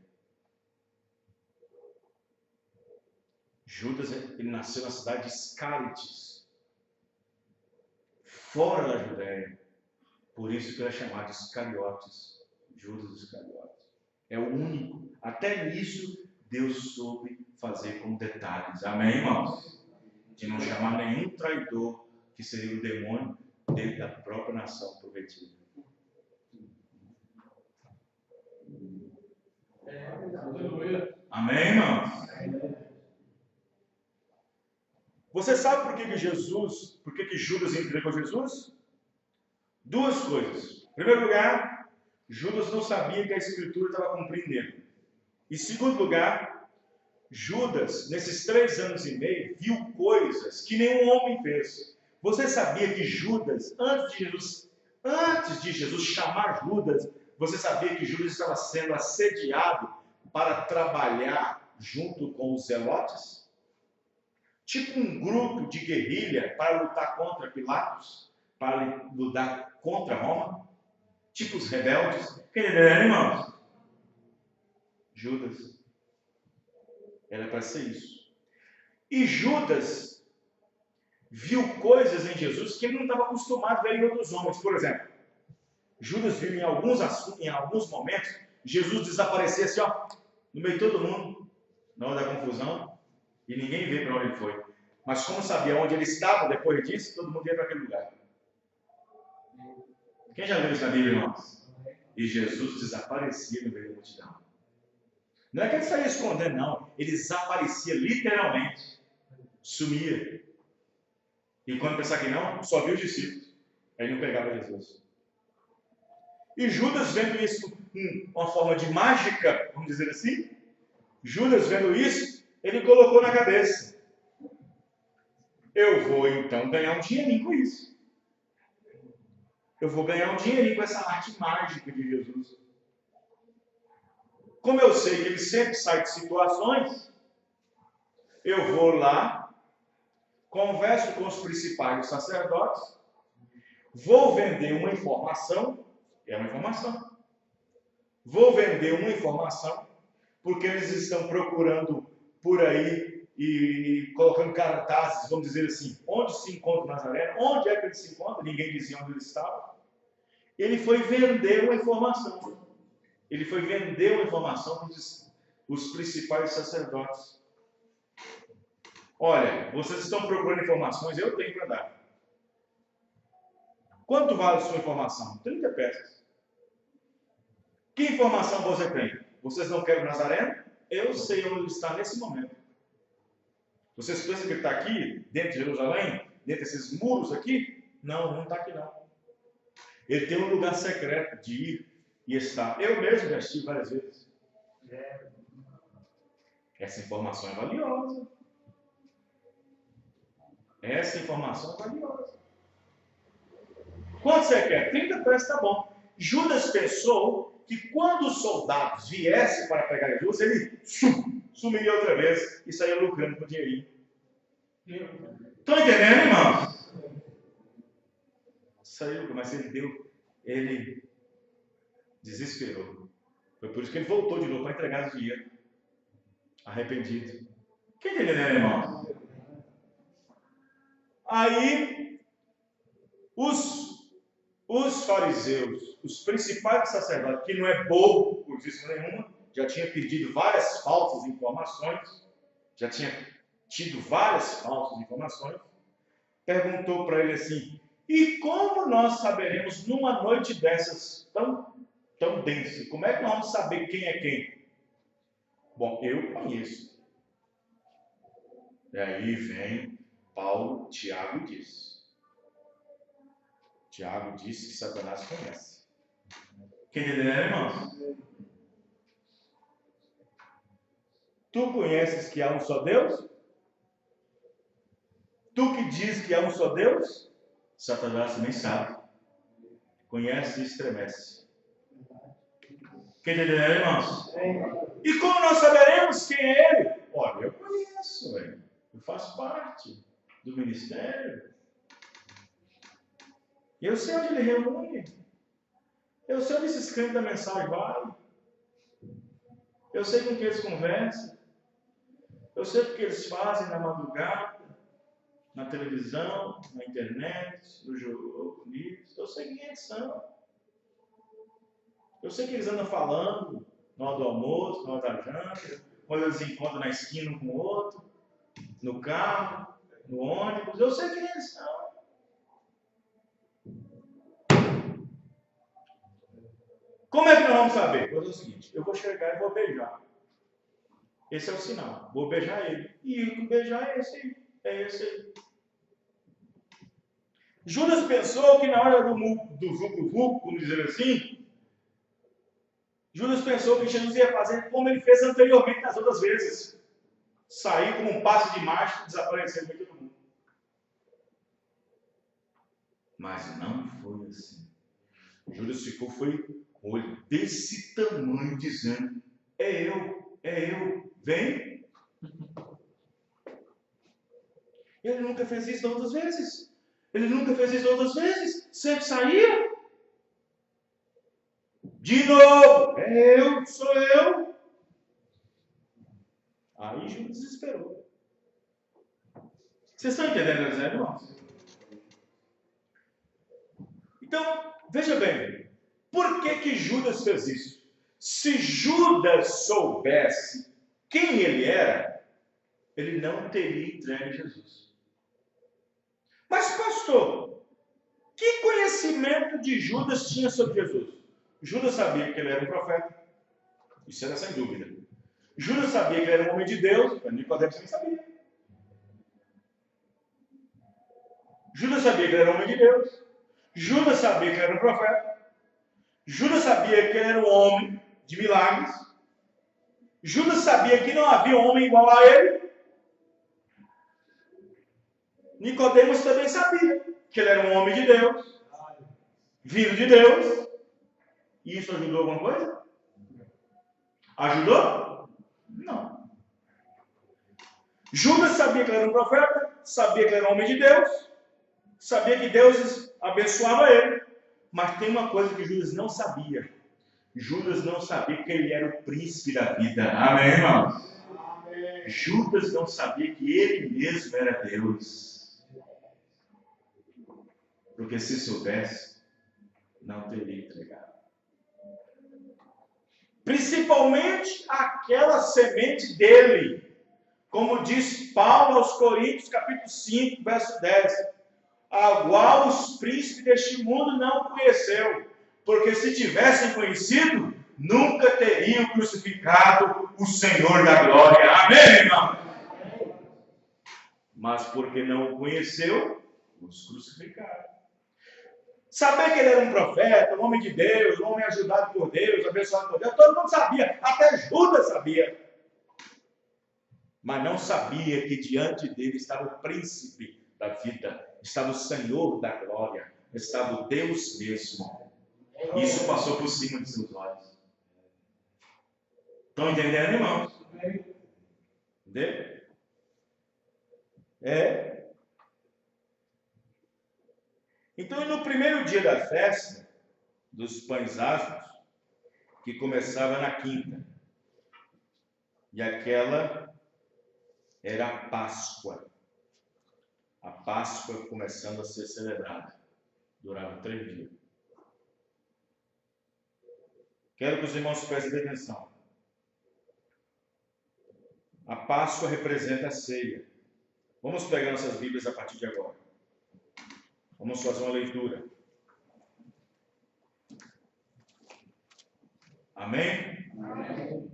S1: Judas, ele nasceu na cidade de Iscarites, fora da Judéia. Por isso que ele é chamado de Iscariotes, Judas Iscariotes. É o único. Até nisso, Deus soube fazer com detalhes. Amém, irmãos? De não chamar nenhum traidor, que seria o demônio dentro da própria nação prometida. Amém, irmãos? Você sabe por que Judas entregou Jesus? Duas coisas. Em primeiro lugar, Judas não sabia que a Escritura estava cumprindo nele. Em segundo lugar, Judas, nesses 3 anos e meio, viu coisas que nenhum homem fez. Você sabia que Judas, antes de Jesus chamar Judas, você sabia que Judas estava sendo assediado para trabalhar junto com os zelotes? Tipo um grupo de guerrilha para lutar contra Pilatos, para lutar contra Roma? Tipo os rebeldes? Quem é, irmãos? Judas. Era para ser isso. E Judas viu coisas em Jesus que ele não estava acostumado a ver em outros homens. Por exemplo, Judas viu em alguns momentos, Jesus desaparecer assim, ó, no meio de todo mundo, na hora da confusão, e ninguém vê para onde ele foi. Mas como sabia onde ele estava depois disso, todo mundo ia para aquele lugar. Quem já leu isso na Bíblia, irmãos? E Jesus desaparecia no meio da multidão. Não é que ele saía escondendo, não. Ele desaparecia literalmente. Sumia. E quando pensar que não, só viu os discípulos. Aí não pegava Jesus. E Judas vendo isso uma forma de mágica, vamos dizer assim, Judas vendo isso, ele colocou na cabeça: eu vou então ganhar um dinheirinho com isso. Eu vou ganhar um dinheirinho com essa arte mágica de Jesus. Como eu sei que ele sempre sai de situações, eu vou lá, converso com os principais sacerdotes, vou vender uma informação, é uma informação. Vou vender uma informação, porque eles estão procurando por aí e colocando cartazes, vamos dizer assim, onde se encontra o Nazareno, onde é que ele se encontra, ninguém dizia onde ele estava. Ele foi vender uma informação. Ele foi vender uma informação para os principais sacerdotes. Olha, vocês estão procurando informações, eu tenho para dar. Quanto vale a sua informação? 30 peças. Que informação você tem? Vocês não querem o Nazareno? Eu sei onde ele está nesse momento. Vocês pensam que ele está aqui, dentro de Jerusalém? Dentro desses muros aqui? Não, não está aqui não. Ele tem um lugar secreto de ir e estar. Eu mesmo já estive várias vezes. Essa informação é valiosa. Essa informação é valiosa. Quanto você quer? 30 peças está bom. Judas pensou que quando os soldados viessem para pegar Jesus, ele sumiria outra vez e saía lucrando com o dinheirinho. Estão entendendo, irmãos? Saiu, mas ele desesperou. Foi por isso que ele voltou de novo para entregar o dinheiro. Arrependido. Quem está entendendo, irmãos? Aí, os fariseus, os principais sacerdotes, que não é bobo por isso nenhuma, já tinha pedido várias falsas informações, já tinha tido várias falsas informações, perguntou para ele assim: e como nós saberemos numa noite dessas tão densa? Como é que nós vamos saber quem é quem? Bom, eu conheço. E aí vem Paulo, Tiago diz. Tiago disse que Satanás conhece. Quem entendeu, irmãos? Tu conheces que há um só Deus? Tu que diz que há um só Deus? Satanás também sabe. Conhece e estremece. Quem entendeu, irmãos? E como nós saberemos quem é ele? Olha, eu conheço, velho. Eu faço parte do ministério. Eu sei onde ele reúne. Eu sei onde esses crentes da mensagem vão. Eu sei com quem eles conversam. Eu sei o que eles fazem na madrugada, na televisão, na internet, no jogo, nisso. Eu sei quem eles são. Eu sei que eles andam falando na hora do almoço, na hora da janta, quando eles se encontram na esquina um com o outro, no carro, no ônibus. Eu sei quem eles são. Como é que nós vamos saber? Vou fazer o seguinte, eu vou chegar e vou beijar. Esse é o sinal. Vou beijar ele. E o beijar é esse aí. É esse aí. Judas pensou que na hora do vucu-vucu, vamos dizer assim, Judas pensou que Jesus ia fazer como ele fez anteriormente nas outras vezes. Sair como um passe de marcha e desaparecer no meio de todo mundo. Mas não foi assim. Judas foi com o olho desse tamanho, dizendo: é eu, vem. Ele nunca fez isso outras vezes. Sempre saía. De novo, sou eu. Aí Judas desesperou. Vocês estão entendendo, né, irmãos? Então, veja bem, por que Judas fez isso? Se Judas soubesse quem ele era, ele não teria entregue Jesus. Mas, pastor, que conhecimento de Judas tinha sobre Jesus? Judas sabia que ele era um profeta. Isso era sem dúvida. Judas sabia que ele era um homem de Deus. Nicodemo também sabia. Judas sabia que ele era um homem de Deus. Judas sabia que ele era um profeta. Judas sabia que ele era um homem de milagres. Judas sabia que não havia um homem igual a ele. Nicodemos também sabia que ele era um homem de Deus, vindo de Deus. E isso ajudou alguma coisa? Ajudou? Não. Judas sabia que ele era um profeta, sabia que ele era um homem de Deus, sabia que Deus abençoava ele. Mas tem uma coisa que Judas não sabia. Judas não sabia que ele era o príncipe da vida. Amém, irmãos? Amém. Judas não sabia que ele mesmo era Deus. Porque se soubesse, não teria entregado. Principalmente aquela semente dele. Como diz Paulo aos Coríntios, capítulo 5, verso 10. A qual os príncipes deste mundo não conheceu. Porque se tivessem conhecido, nunca teriam crucificado o Senhor da glória. Amém, irmão? Mas porque não o conheceu, os crucificaram. Saber que ele era um profeta, um homem de Deus, um homem ajudado por Deus, abençoado por Deus, todo mundo sabia, até Judas sabia. Mas não sabia que diante dele estava o príncipe da vida, estava o Senhor da glória, estava o Deus mesmo. Isso passou por cima de seus olhos. Estão entendendo, irmãos? Entendeu? Então, no primeiro dia da festa dos pães asmos, que começava na quinta, e aquela era a Páscoa. A Páscoa começando a ser celebrada. Durava 3 dias. Quero que os irmãos prestem atenção. A Páscoa representa a ceia. Vamos pegar nossas Bíblias a partir de agora. Vamos fazer uma leitura. Amém? Amém.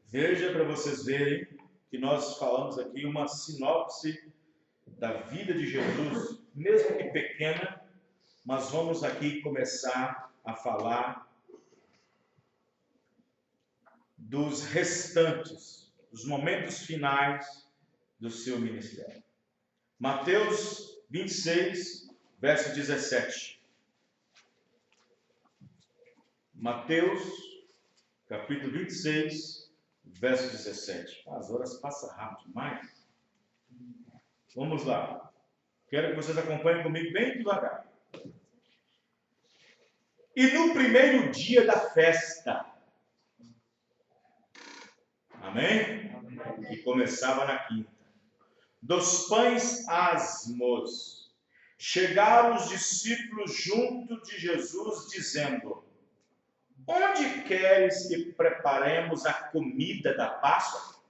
S1: Veja para vocês verem que nós falamos aqui uma sinopse da vida de Jesus, mesmo que pequena, mas vamos aqui começar a falar dos restantes, dos momentos finais do seu ministério. Mateus 26, verso 17. Mateus, capítulo 26, verso 17. As horas passam rápido demais. Vamos lá. Quero que vocês acompanhem comigo bem devagar. E no primeiro dia da festa, amém? Que começava na quinta, dos pães asmos, chegaram os discípulos junto de Jesus, dizendo: onde queres que preparemos a comida da Páscoa?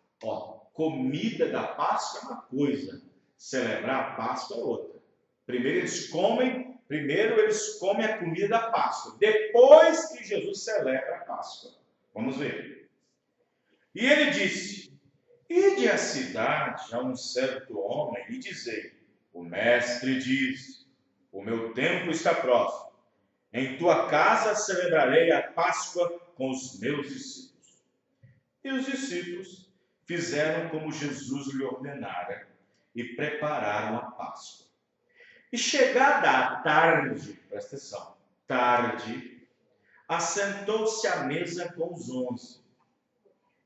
S1: Comida da Páscoa é uma coisa, celebrar a Páscoa é outra. Primeiro eles comem a comida da Páscoa, depois que Jesus celebra a Páscoa. Vamos ver. E ele disse: ide à cidade a um certo homem e dizei: o mestre diz, o meu tempo está próximo. Em tua casa celebrarei a Páscoa com os meus discípulos. E os discípulos fizeram como Jesus lhe ordenara e prepararam a Páscoa. E chegada a tarde, presta atenção, tarde, assentou-se à mesa com os 11.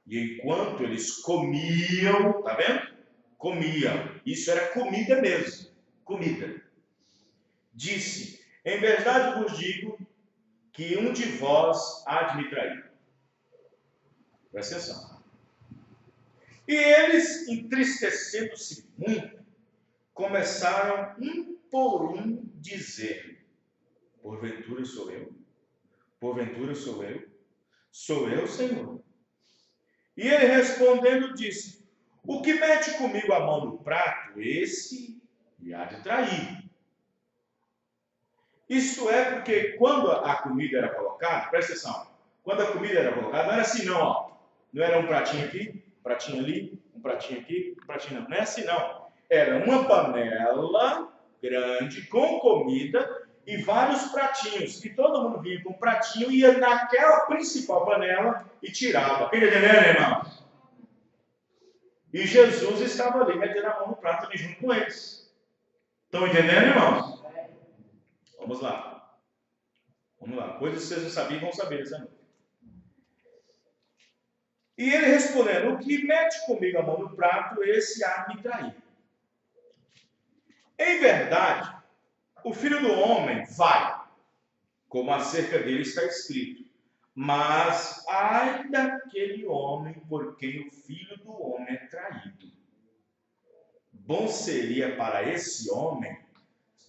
S1: E enquanto eles comiam, tá vendo? Comiam. Isso era comida mesmo, comida. Disse: em verdade vos digo que um de vós há de me trair. Presta atenção. E eles, entristecendo-se muito, começaram um por um dizer: porventura sou eu? Porventura sou eu? Sou eu, Senhor. E ele respondendo disse: o que mete comigo a mão no prato, esse me há de trair. Isto é porque quando a comida era colocada, presta atenção, quando a comida era colocada, não era assim não, não era um pratinho aqui, um pratinho ali, um pratinho aqui, um pratinho não é assim não. Era uma panela grande com comida e vários pratinhos, e todo mundo vinha com um pratinho e ia naquela principal panela e tirava. Quem está entendendo, irmãos? E Jesus estava ali metendo a mão no prato também junto com eles. Estão entendendo, irmãos? Vamos lá. Vamos lá. Coisas que vocês não sabiam vão saber essa noite. E ele respondendo: o que mete comigo a mão no prato, esse há de me trair. Em verdade, o Filho do Homem vai, como acerca dele está escrito. Mas ai daquele homem por quem o Filho do Homem é traído. Bom seria para esse homem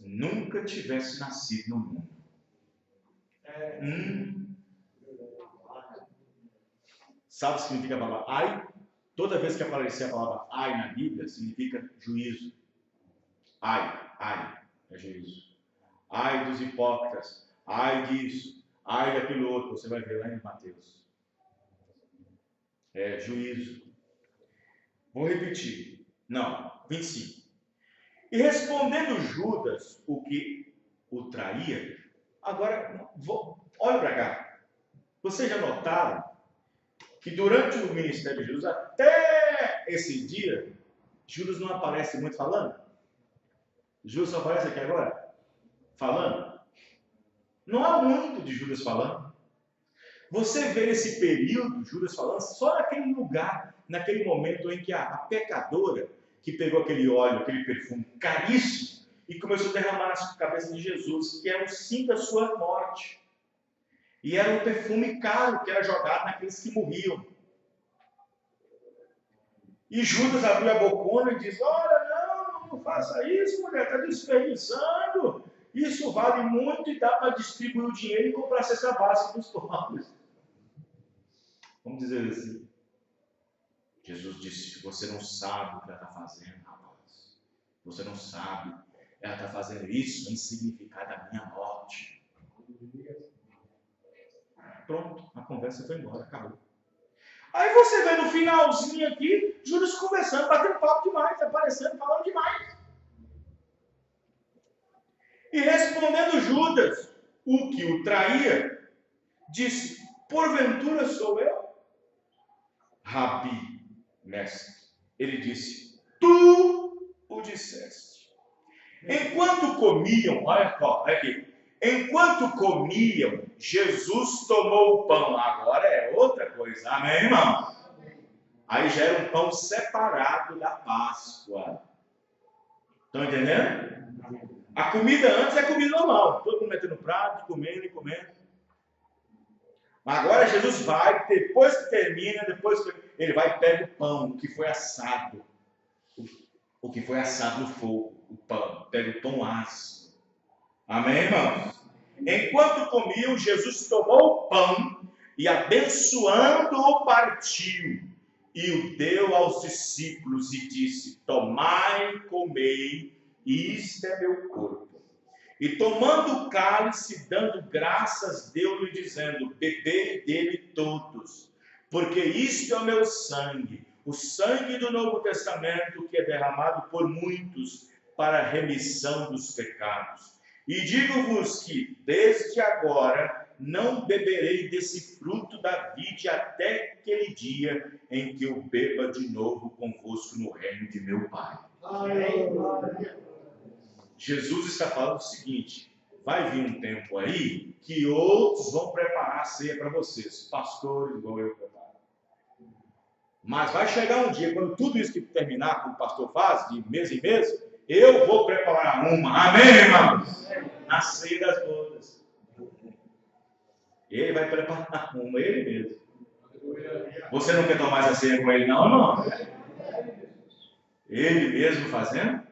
S1: nunca tivesse nascido no mundo. Sabe o que significa a palavra ai? Toda vez que aparecer a palavra ai na Bíblia, significa juízo. Ai, é juízo. Ai dos hipócritas, ai disso, ai daquilo outro. Você vai ver lá em Mateus. É juízo. Vou repetir. Não, 25. E respondendo Judas, o que o traía, agora, olha para cá. Vocês já notaram que durante o ministério de Jesus, até esse dia, Judas não aparece muito falando? Judas só aparece aqui agora? Falando? Não há muito de Judas falando. Você vê nesse período Judas falando só naquele lugar, naquele momento em que a pecadora que pegou aquele óleo, aquele perfume caríssimo e começou a derramar na cabeça de Jesus, que era o sim da sua morte. E era um perfume caro que era jogado naqueles que morriam. E Judas abriu a bocona e disse: olha, não faça isso, mulher, está desperdiçando. Isso vale muito e dá para distribuir o dinheiro e comprar a cesta básica para os pobres. Vamos dizer assim. Jesus disse: você não sabe o que ela está fazendo, rapaz. Você não sabe. Ela está fazendo isso em significado da minha morte. Pronto, a conversa foi embora, acabou. Aí você vê no finalzinho aqui, Judas E respondendo Judas, o que o traía, disse: porventura sou eu? Rabi, mestre. Ele disse: tu o disseste. Enquanto comiam, olha aqui, enquanto comiam, Jesus tomou o pão. Agora é outra coisa, amém, irmão? Aí já era um pão separado da Páscoa. Estão entendendo? A comida antes é comida normal, todo mundo metendo no prato, comendo e comendo. Agora Jesus vai, depois que termina, ele vai e pega o pão que foi assado. O que foi assado no fogo, o pão. Pega o pão ácido. Amém, irmãos? Enquanto comiam, Jesus tomou o pão e, abençoando-o, partiu e o deu aos discípulos e disse: tomai, comei, isto é meu corpo. E tomando o cálice, dando graças, deu-lhe, dizendo: bebei dele todos, porque isto é o meu sangue, o sangue do Novo Testamento, que é derramado por muitos para a remissão dos pecados. E digo-vos que, desde agora, não beberei desse fruto da vide até aquele dia em que eu beba de novo convosco no reino de meu Pai. Jesus está falando o seguinte: vai vir um tempo aí que outros vão preparar a ceia para vocês, pastores igual eu preparo. Mas vai chegar um dia, quando tudo isso que terminar, como o pastor faz, de mês em mês, eu vou preparar uma, amém, irmãos? Na ceia das bodas. Ele vai preparar uma, ele mesmo. Você não quer tomar essa ceia com ele, não, irmão? Ele mesmo fazendo?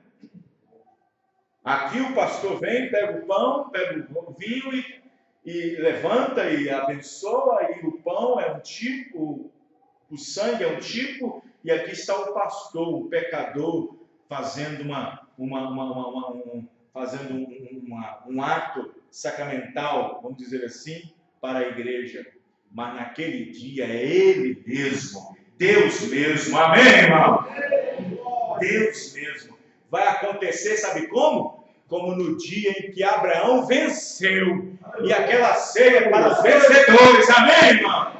S1: Aqui o pastor vem, pega o pão, pega o vinho e levanta e abençoa, e o pão é um tipo, o sangue é um tipo, e aqui está o pastor, o pecador, fazendo um ato sacramental, vamos dizer assim, para a igreja. Mas naquele dia é Ele mesmo, Deus mesmo, amém, irmão? Deus mesmo. Vai acontecer, sabe como? Como no dia em que Abraão venceu. E aquela ceia para os vencedores, amém, irmão?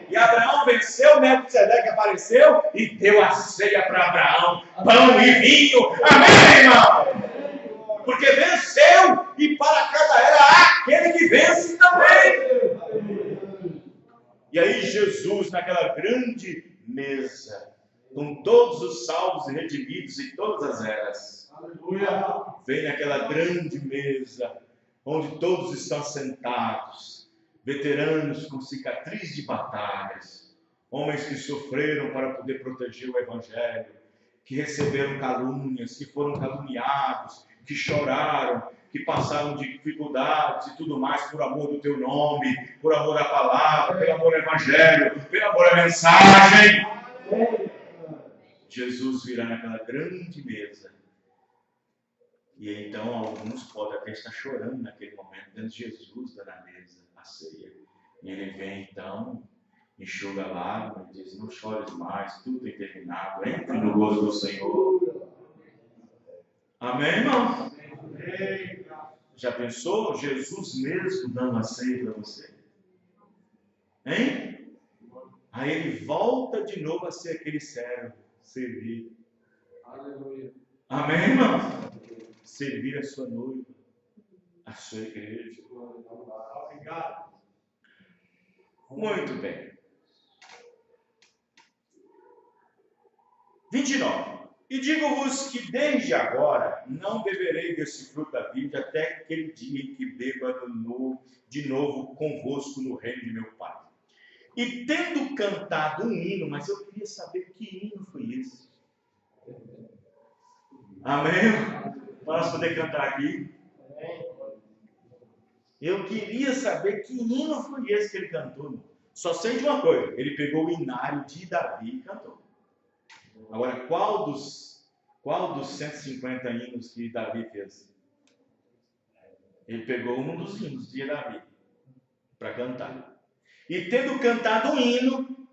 S1: E Abraão venceu, Melquisedeque apareceu e deu a ceia para Abraão, pão e vinho, amém, irmão? Porque venceu, e para cada era há aquele que vence também. E aí Jesus, naquela grande mesa, com todos os salvos e redimidos em todas as eras, vem naquela grande mesa, onde todos estão sentados, veteranos com cicatriz de batalhas, homens que sofreram para poder proteger o Evangelho, que receberam calúnias, que foram caluniados, que choraram, que passaram de dificuldades e tudo mais por amor do teu nome, por amor à palavra, pelo amor ao Evangelho, pelo amor à mensagem. Jesus virá naquela grande mesa. E então alguns podem até estar chorando naquele momento, dentro de Jesus na mesa, a ceia. E ele vem então, enxuga lágrimas e diz: não chores mais, tudo tem terminado, entre no gozo do Senhor. Amém, irmão? Já pensou Jesus mesmo dando a ceia para você? Hein? Aí ele volta de novo a ser aquele servo, servir. Aleluia. Amém, irmão? Servir a sua noiva, a sua igreja. Obrigado. Muito bem. 29. E digo-vos que desde agora não beberei desse fruto da vida até aquele dia em que beba de novo convosco no reino de meu Pai. E tendo cantado um hino, mas eu queria saber que hino foi esse. Amém? Para nós poder cantar aqui. Eu queria saber que hino foi esse que ele cantou. Só sei de uma coisa: ele pegou o inário de Davi e cantou. Agora, qual dos 150 hinos que Davi fez? Ele pegou um dos hinos de Davi para cantar. E tendo cantado um hino,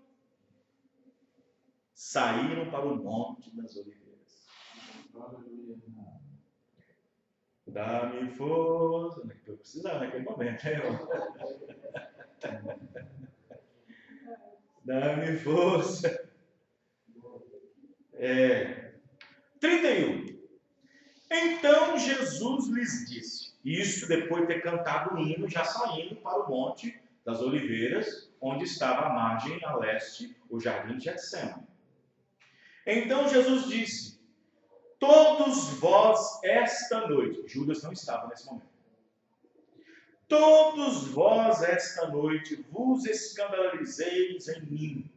S1: saíram para o Monte das Oliveiras. Dá-me força. Eu precisava naquele momento, né? Dá-me força. 31. Então Jesus lhes disse, isso depois de ter cantado o hino, já saindo para o Monte das Oliveiras, onde estava a margem a leste, o jardim de Getsêmani. Então Jesus disse, todos vós esta noite, Judas não estava nesse momento, todos vós esta noite vos escandalizeis em mim.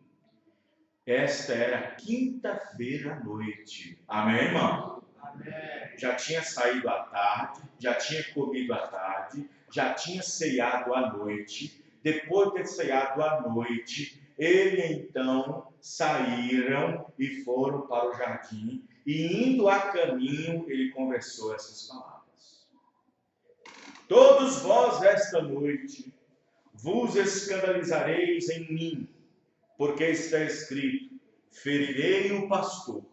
S1: Esta era quinta-feira à noite. Amém, irmão? Amém. Já tinha saído à tarde, já tinha comido à tarde, já tinha ceado à noite. Depois de ter ceado à noite, ele então saíram e foram para o jardim. E indo a caminho, ele conversou essas palavras. Todos vós esta noite vos escandalizareis em mim, porque está escrito, ferirei o pastor,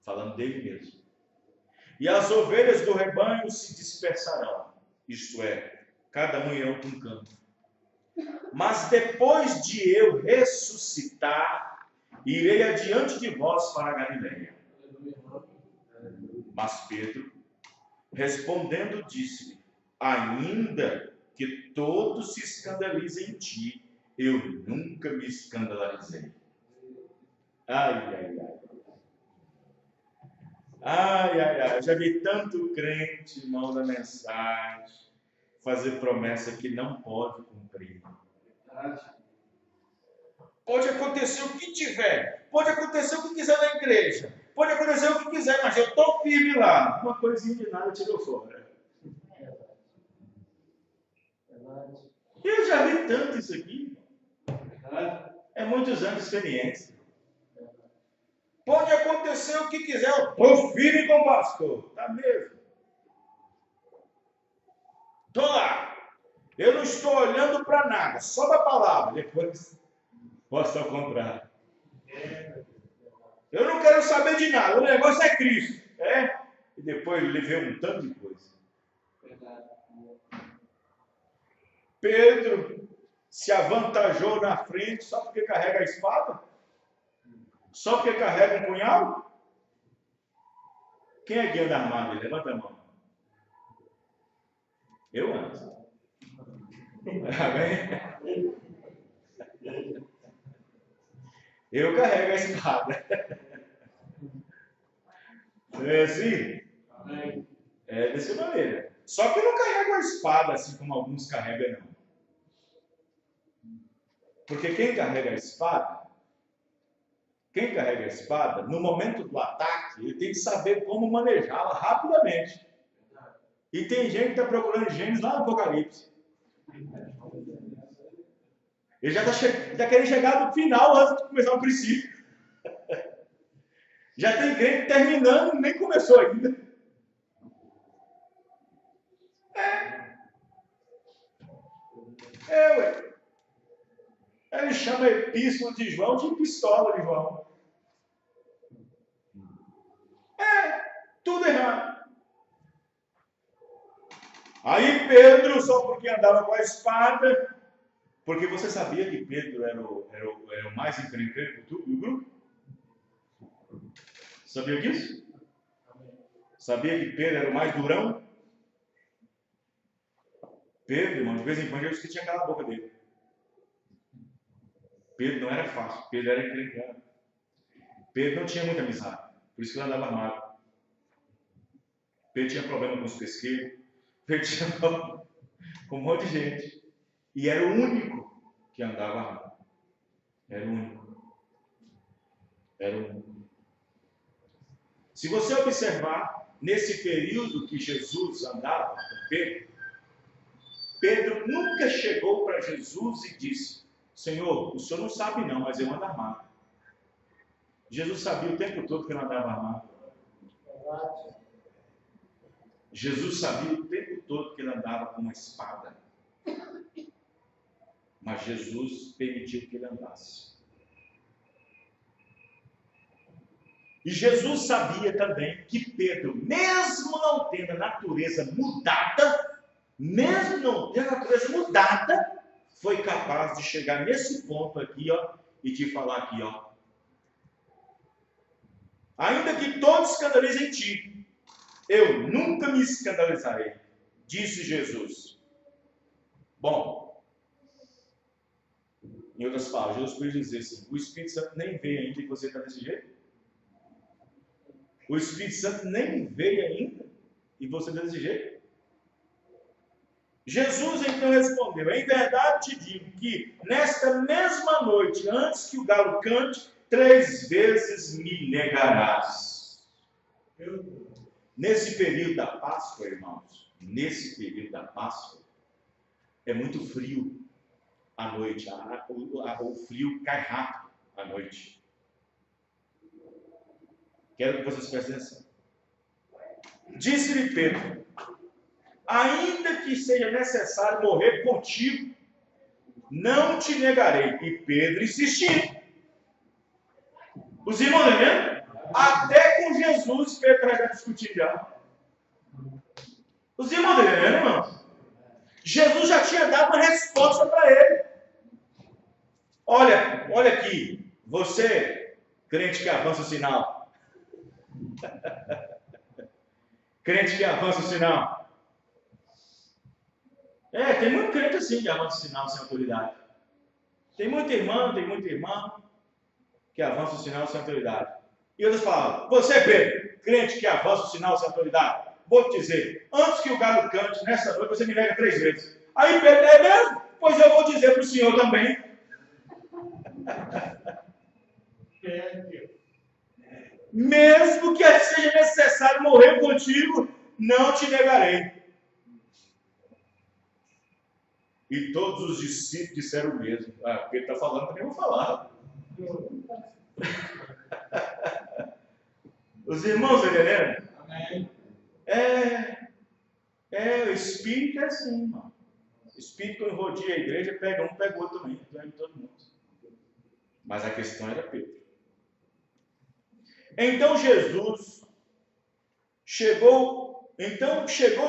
S1: falando dele mesmo, e as ovelhas do rebanho se dispersarão, isto é, cada um irá para um canto. Mas depois de eu ressuscitar, irei adiante de vós para a Galileia. Mas Pedro, respondendo, disse-lhe, ainda que todos se escandalizem em ti, eu nunca me escandalizei. Ai, ai, ai. Ai, ai, ai. Já vi tanto crente, irmão da mensagem, fazer promessa que não pode cumprir. Pode acontecer o que tiver, pode acontecer o que quiser na igreja, pode acontecer o que quiser, mas eu estou firme lá. Uma coisinha de nada tirou fora. Eu já vi tanto isso aqui. É muitos anos de experiência. Pode acontecer o que quiser, eu estou firme com o pastor. Está mesmo. Estou lá. Eu não estou olhando para nada, só para a palavra. Depois posso ao contrário. Eu não quero saber de nada, o negócio é Cristo. E depois ele vê um tanto de coisa. Pedro se avantajou na frente só porque carrega a espada? Só porque carrega um punhal? Quem é que anda armado? Levanta a mão. Eu ando. Amém? Eu carrego a espada. É assim? Amém. É dessa maneira. Só que eu não carrego a espada assim como alguns carregam, não. Porque quem carrega a espada, no momento do ataque, ele tem que saber como manejá-la rapidamente. E tem gente que está procurando Gênesis lá no Apocalipse. Ele já está querendo chegar no final antes de começar o princípio. Já tem crente terminando, nem começou ainda. Ué. Ele chama a epístola de João de pistola de João. Tudo errado. Aí Pedro, só porque andava com a espada, porque você sabia que Pedro era o mais encrenqueiro do grupo? Sabia disso? Sabia que Pedro era o mais durão? Pedro, irmão, de vez em quando eu esquecia aquela boca dele. Pedro não era fácil, Pedro era encrencado. Pedro não tinha muita amizade, por isso que ele andava armado. Pedro tinha problema com os pesqueiros, Pedro tinha problema com um monte de gente. E era o único que andava armado. Era o único. Era o único. Se você observar, nesse período que Jesus andava com Pedro, Pedro nunca chegou para Jesus e disse, Senhor, o senhor não sabe não, mas eu ando armado. Jesus sabia o tempo todo que ele andava armado. Jesus sabia o tempo todo que ele andava com uma espada. Mas Jesus permitiu que ele andasse. E Jesus sabia também que Pedro, mesmo não tendo a natureza mudada, foi capaz de chegar nesse ponto aqui, ó, e te falar aqui, ó. Ainda que todos escandalizem ti, eu nunca me escandalizarei, disse Jesus. Bom, em outras palavras, Jesus podia dizer assim: o Espírito Santo nem veio ainda e você está desse jeito? O Espírito Santo nem veio ainda e você está desse jeito? Jesus então respondeu: em verdade te digo que nesta mesma noite, antes que o galo cante, 3 vezes me negarás. Nesse período da Páscoa, irmãos, é muito frio à noite, o frio cai rápido à noite. Quero que vocês prestem atenção. Disse-lhe Pedro: ainda que seja necessário morrer contigo, não te negarei. E Pedro insistiu. Os irmãos, né? Até com Jesus, Pedro já discutiu já. Os irmãos, né, irmãos? Jesus já tinha dado uma resposta para ele. Olha aqui, você, crente que avança o sinal. Crente que avança o sinal. Tem muito crente assim que avança o sinal sem autoridade. Tem muita irmã que avança o sinal sem autoridade. E outros falam: você, Pedro, crente que avança o sinal sem autoridade, vou te dizer, antes que o galo cante, nessa noite você me nega 3 vezes. Aí Pedro: é mesmo? Pois eu vou dizer para o senhor também. Mesmo que seja necessário morrer contigo, não te negarei. E todos os discípulos disseram o mesmo. Pedro está falando, também vou falar. Os irmãos, entendendo? Amém. O Espírito é assim, irmão. O Espírito, quando rodeia a igreja, pega um, pega o outro também. Pega todo mundo. Mas a questão era Pedro. Então chegou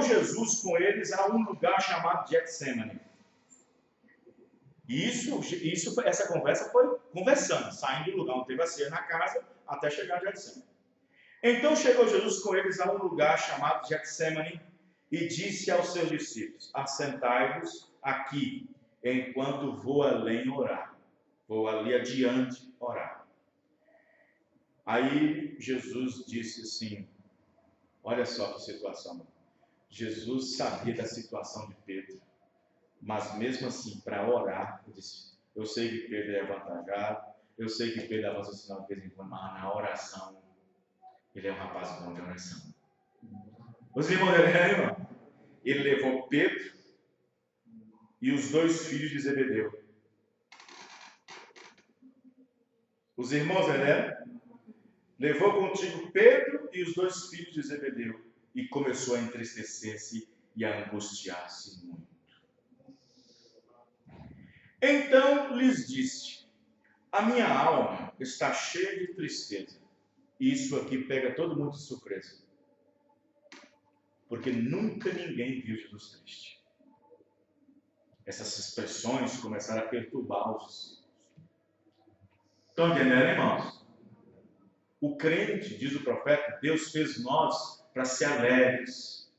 S1: Jesus com eles a um lugar chamado Getsemane. E essa conversa foi conversando, saindo do lugar onde teve a ceia na casa, até chegar a Getsemane. Então chegou Jesus com eles a um lugar chamado Getsemane e disse aos seus discípulos: assentai-vos aqui, enquanto vou além orar. Vou ali adiante orar. Aí Jesus disse assim, olha só que situação. Jesus sabia da situação de Pedro, mas mesmo assim, para orar, ele disse: eu sei que Pedro é avantajado, eu sei que Pedro avança o sinal de vez em quando, mas na oração, ele é um rapaz bom de oração. Os irmãos, irmão? Ele levou Pedro e os 2 filhos de Zebedeu. Os irmãos, levou contigo Pedro e os 2 filhos de Zebedeu e começou a entristecer-se e a angustiar-se muito. Então lhes disse: a minha alma está cheia de tristeza. Isso aqui pega todo mundo de surpresa. Porque nunca ninguém viu Jesus triste. Essas expressões começaram a perturbar os discípulos. Estão entendendo, irmãos? O crente, diz o profeta, Deus fez nós para ser alegres,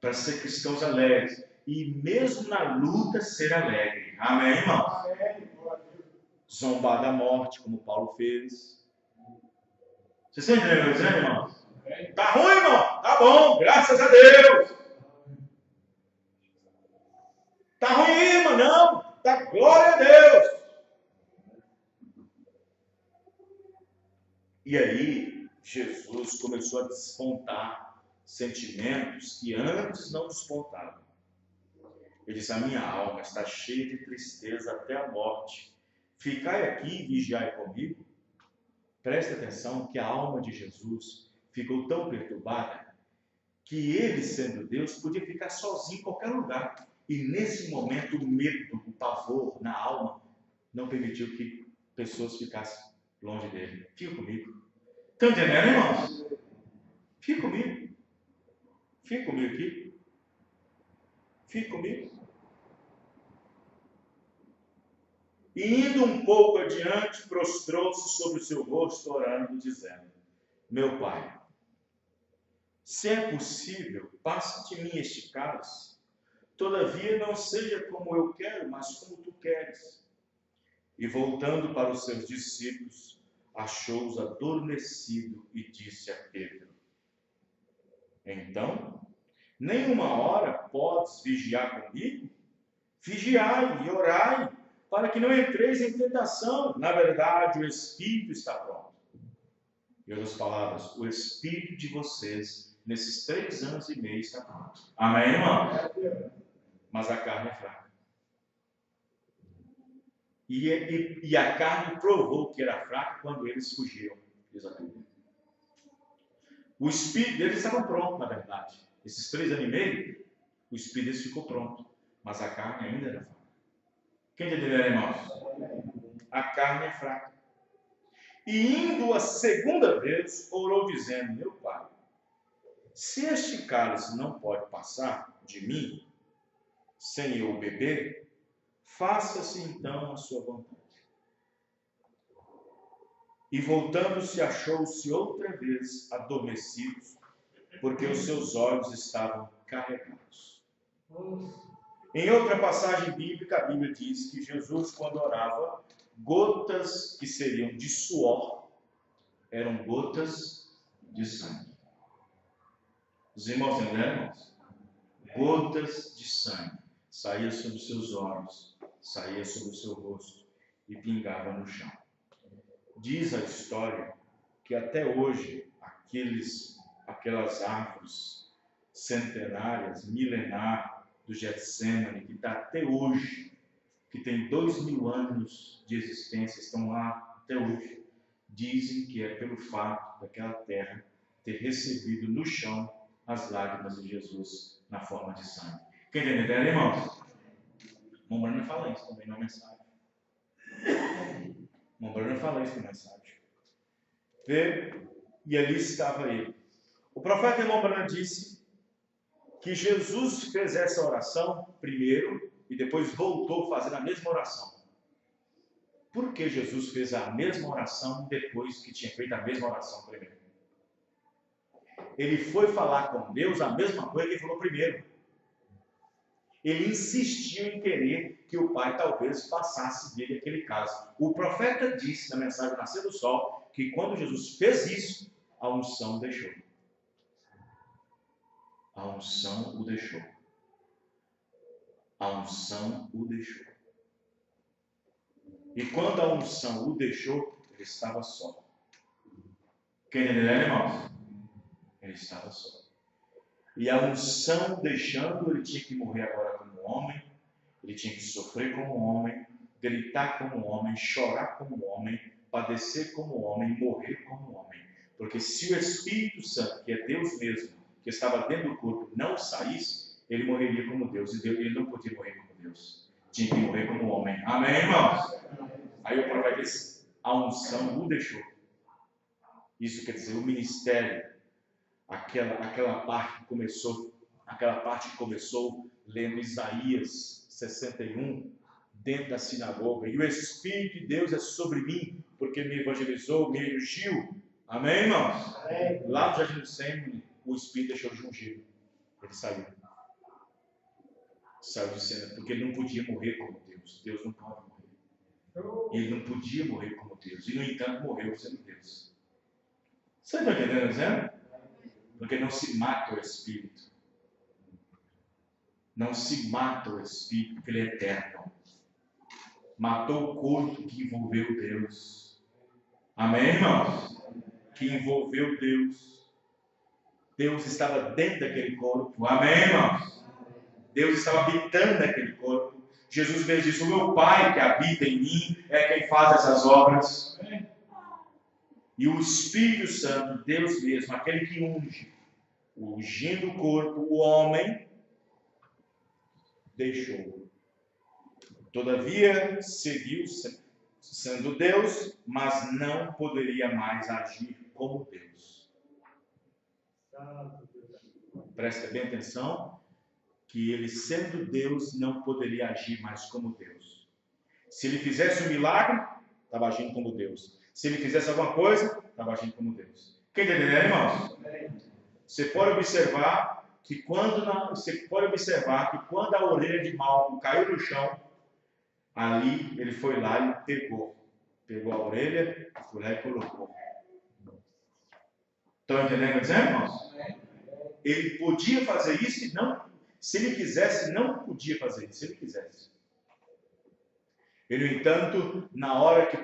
S1: para ser cristãos alegres, e mesmo na luta ser alegre. Amém, irmãos? Amém. Zombar da morte, como Paulo fez. Vocês estão entendendo, irmãos? Tá ruim, irmão? Tá bom, graças a Deus. Tá ruim, irmão? Não, tá glória a Deus. E aí, Jesus começou a despontar sentimentos que antes não despontavam. Ele disse: a minha alma está cheia de tristeza até a morte. Ficai aqui e vigiai comigo. Preste atenção que a alma de Jesus ficou tão perturbada que ele, sendo Deus, podia ficar sozinho em qualquer lugar. E nesse momento o medo, o pavor na alma não permitiu que pessoas ficassem longe dele. Fica comigo. Estão entendendo, irmãos? Fique comigo. Fique comigo aqui. Fique comigo. E indo um pouco adiante, prostrou-se sobre o seu rosto, orando, dizendo: Meu Pai, se é possível, passe de mim este cálice. Todavia não seja como eu quero, mas como tu queres. E voltando para os seus discípulos, achou-os adormecido e disse a Pedro: Então, nem uma hora podes vigiar comigo? Vigiai e orai, para que não entreis em tentação. Na verdade, o Espírito está pronto. Em outras palavras, o Espírito de vocês, nesses 3 anos e meio, está pronto. Amém, irmão? Mas a carne é fraca. E a carne provou que era fraca quando eles fugiram. O Espírito deles estava pronto, na verdade. Esses 3 anos e meio, o Espírito deles ficou pronto. Mas a carne ainda era fraca. Quem entendeu, irmãos? A carne é fraca. E indo a segunda vez, orou dizendo: Meu Pai, se este cálice não pode passar de mim, sem eu beber, faça-se então a sua vontade. E voltando-se, achou-se outra vez adormecidos, porque os seus olhos estavam carregados. Em outra passagem bíblica, a Bíblia diz que Jesus, quando orava, gotas que seriam de suor eram gotas de sangue. Os irmãos entenderam? Gotas de sangue saía sobre os seus olhos, saía sobre o seu rosto e pingava no chão. Diz a história que até hoje aquelas árvores centenárias, milenar do Getsemane, que está até hoje, que tem 2000 anos de existência, estão lá até hoje. Dizem que é pelo fato daquela terra ter recebido no chão as lágrimas de Jesus na forma de sangue. Quem entendeu, irmãos? Mombrana fala isso também na mensagem. Mombrana fala isso na mensagem. Vê? E ali estava ele. O profeta Mombrana disse que Jesus fez essa oração primeiro e depois voltou fazendo a mesma oração. Por que Jesus fez a mesma oração depois que tinha feito a mesma oração primeiro? Ele foi falar com Deus a mesma coisa que ele falou primeiro. Ele insistiu em querer que o Pai talvez passasse dele aquele caso. O profeta disse na mensagem Nascer do Sol que quando Jesus fez isso, a unção o deixou. A unção o deixou. A unção o deixou. E quando a unção o deixou, ele estava só. Quem entendeu, irmãos? Ele estava só. E a unção deixando, ele tinha que morrer agora como homem, ele tinha que sofrer como homem, gritar como homem, chorar como homem, padecer como homem, morrer como homem. Porque se o Espírito Santo, que é Deus mesmo, que estava dentro do corpo, não saísse, ele morreria como Deus. E ele não podia morrer como Deus. Tinha que morrer como homem. Amém, irmãos? Aí o profeta disse, a unção o deixou. Isso quer dizer, o ministério, aquela parte que começou lendo Isaías 61, dentro da sinagoga. E o Espírito de Deus é sobre mim, porque me evangelizou, me ungiu. Amém, irmãos? Amém. Lá no Jardim do Sêmen, o Espírito deixou de ungir. Ele saiu. Saiu de cena, porque ele não podia morrer como Deus. Deus não pode morrer. Ele não podia morrer como Deus. E, no entanto, morreu sendo Deus. Você está entendendo, Zé? Porque não se mata o Espírito. Não se mata o Espírito, porque ele é eterno. Matou o corpo que envolveu Deus. Amém, irmãos? Que envolveu Deus. Deus estava dentro daquele corpo. Amém, irmãos? Deus estava habitando naquele corpo. Jesus mesmo disse, o meu Pai que habita em mim é quem faz essas obras. E o Espírito Santo, Deus mesmo, aquele que unge, ungindo o corpo, o homem, deixou. Todavia, seguiu sendo Deus, mas não poderia mais agir como Deus. Presta bem atenção que ele, sendo Deus, não poderia agir mais como Deus. Se ele fizesse um milagre, estava agindo como Deus. Se ele fizesse alguma coisa, estava agindo como Deus. Quem está entendendo, irmãos? Você pode observar que quando a orelha de Malco caiu no chão, ali ele foi lá e pegou a orelha, foi lá e colocou. Estão entendendo, irmãos? Ele podia fazer isso e não, se ele quisesse, não podia fazer isso, se ele quisesse. E, no entanto, na hora que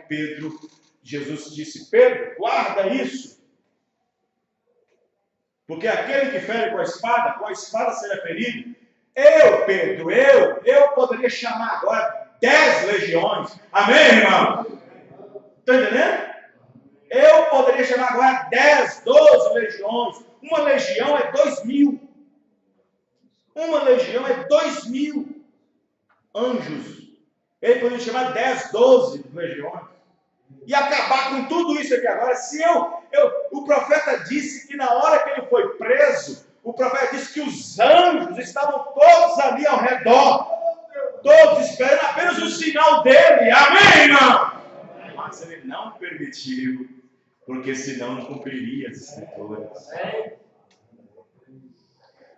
S1: Jesus disse, Pedro, guarda isso. Porque aquele que fere com a espada será ferido. Pedro, eu poderia chamar agora 10 legiões. Amém, irmão? Está entendendo? Eu poderia chamar agora 10, 12 legiões. Uma legião é 2.000. Uma legião é 2.000 anjos. Ele poderia chamar 10, 12 legiões. E acabar com tudo isso aqui agora. O profeta disse que na hora que ele foi preso, o profeta disse que os anjos estavam todos ali ao redor. Todos esperando apenas o sinal dele. Amém, irmão? Mas ele não permitiu, porque senão não cumpriria as escrituras.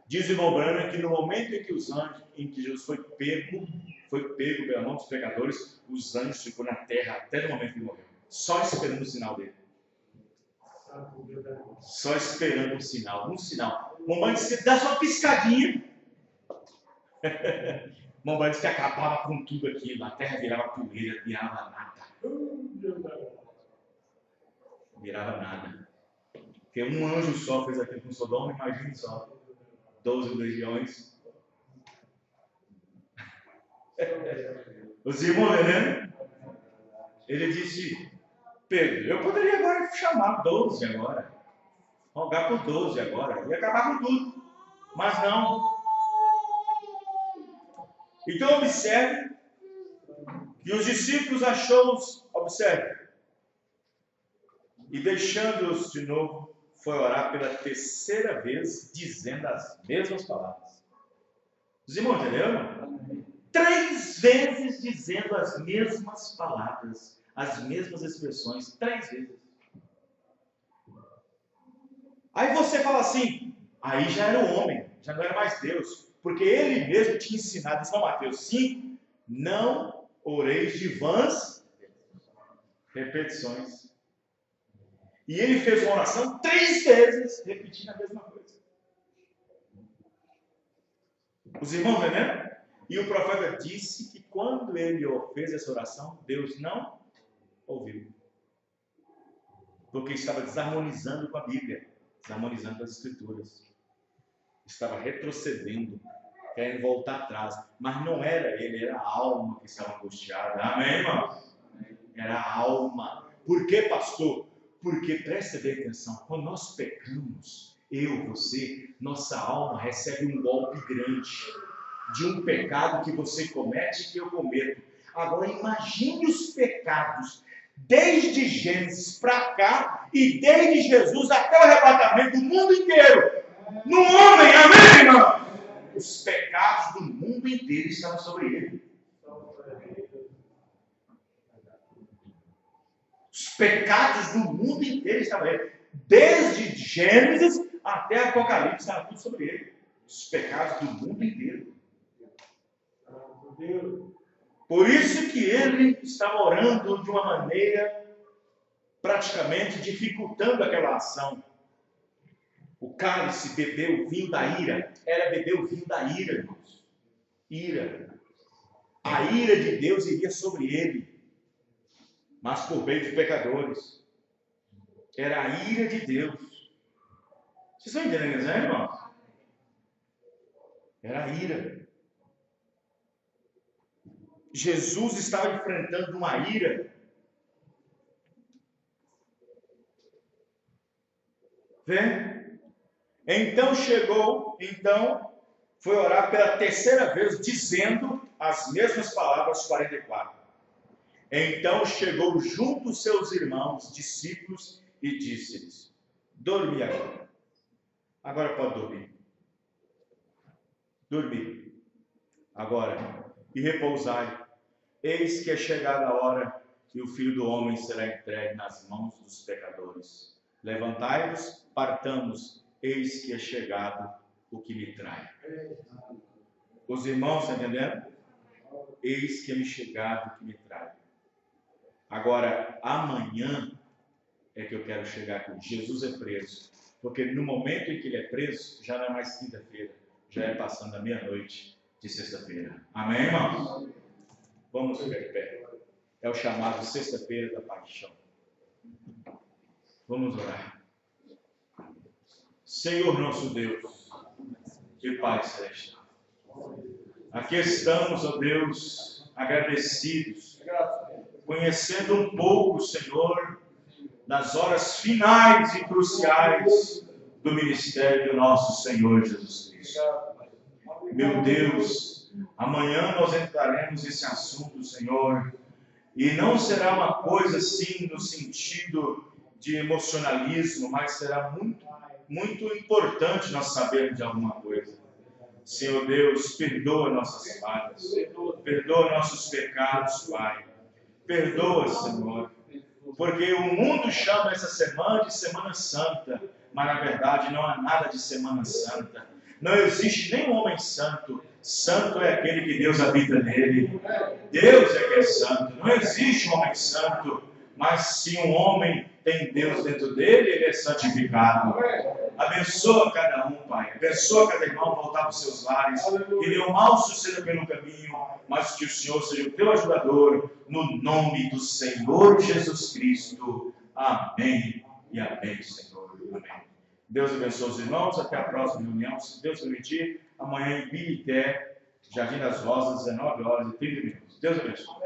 S1: Diz o irmão Branham que no momento em que Jesus foi pego pela mão dos pecadores, os anjos ficou na terra até no momento que ele morreu. Só esperando o sinal dele. Só esperando um sinal. Mamãe disse que dá só uma piscadinha. Mamãe disse que acabava com tudo aquilo. A terra virava poeira, virava nada. Virava nada. Porque um anjo só fez aquilo com Sodoma, imagine só. 12 legiões. Os irmãos, né? Ele disse, Pedro, eu poderia agora chamar 12 agora. Rogar por 12 agora. E acabar com tudo. Mas não. Então observe que os discípulos achou-os, observe. E deixando-os de novo, foi orar pela terceira vez, dizendo as mesmas palavras. Os irmãos entenderam? 3 vezes dizendo as mesmas palavras, as mesmas expressões, 3 vezes. Aí você fala assim, aí já era um homem, já não era mais Deus, porque ele mesmo tinha ensinado em São Mateus 5, não oreis de vãs repetições. E ele fez uma oração 3 vezes, repetindo a mesma coisa. Os irmãos entendendo? E o profeta disse que quando ele fez essa oração, Deus não ouviu. Porque estava desarmonizando com a Bíblia, desarmonizando com as Escrituras. Estava retrocedendo, querendo voltar atrás. Mas não era ele, era a alma que estava angustiada. Amém, irmãos? Era a alma. Por que, pastor? Porque, presta bem atenção, quando nós pecamos, você, nossa alma recebe um golpe grande de um pecado que você comete e que eu cometo. Agora imagine os pecados, desde Gênesis para cá e desde Jesus até o arrebatamento do mundo inteiro. No homem, amém, irmão? Os pecados do mundo inteiro estavam sobre ele. Os pecados do mundo inteiro estavam sobre ele. Desde Gênesis até Apocalipse estava tudo sobre ele. Os pecados do mundo inteiro. Por isso que ele estava orando de uma maneira praticamente dificultando aquela ação. O cálice, beber o vinho da ira, era beber o vinho da ira, irmãos. Ira. A ira de Deus iria sobre ele, mas por meio de pecadores. Era a ira de Deus. Vocês estão entendendo, né, irmãos? Era a ira. Jesus estava enfrentando uma ira. Vê? Então foi orar pela terceira vez, dizendo as mesmas palavras, 44. Então chegou junto os seus irmãos, discípulos, e disse-lhes: dormi agora. Agora pode dormir. Dormi agora e repousai. Eis que é chegada a hora e o Filho do Homem será entregue nas mãos dos pecadores. Levantai-vos, partamos, eis que é chegado o que me trai. Os irmãos, estão entendendo? Eis que é chegado o que me trai. Agora, amanhã é que eu quero chegar aqui. Jesus é preso. Porque no momento em que ele é preso, já não é mais quinta-feira, já é passando a meia-noite de sexta-feira. Amém, irmãos? Vamos ficar de pé. É o chamado Sexta-feira da Paixão. Vamos orar. Senhor nosso Deus, e Pai Celestial, aqui estamos, ó Deus, agradecidos, conhecendo um pouco, Senhor, nas horas finais e cruciais do ministério do nosso Senhor Jesus Cristo. Meu Deus, amanhã nós entraremos nesse assunto, Senhor, e não será uma coisa assim no sentido de emocionalismo, mas será muito importante nós sabermos de alguma coisa. Senhor Deus, perdoa nossas falhas, perdoa nossos pecados, Pai. Perdoa, Senhor, porque o mundo chama essa semana de Semana Santa, mas na verdade não há nada de Semana Santa. Não existe nenhum homem santo. Santo é aquele que Deus habita nele. Deus é que é santo. Não existe um homem santo, mas se um homem tem Deus dentro dele, ele é santificado. Abençoa cada um, Pai. Abençoa cada irmão a voltar para os seus lares. Que nenhum mal suceda pelo caminho, mas que o Senhor seja o teu ajudador, no nome do Senhor Jesus Cristo. Amém e amém, Senhor. Amém. Deus abençoe os irmãos. Até a próxima reunião, se Deus permitir. Amanhã em Birité, Jardim das Rosas, 19h30. Deus abençoe.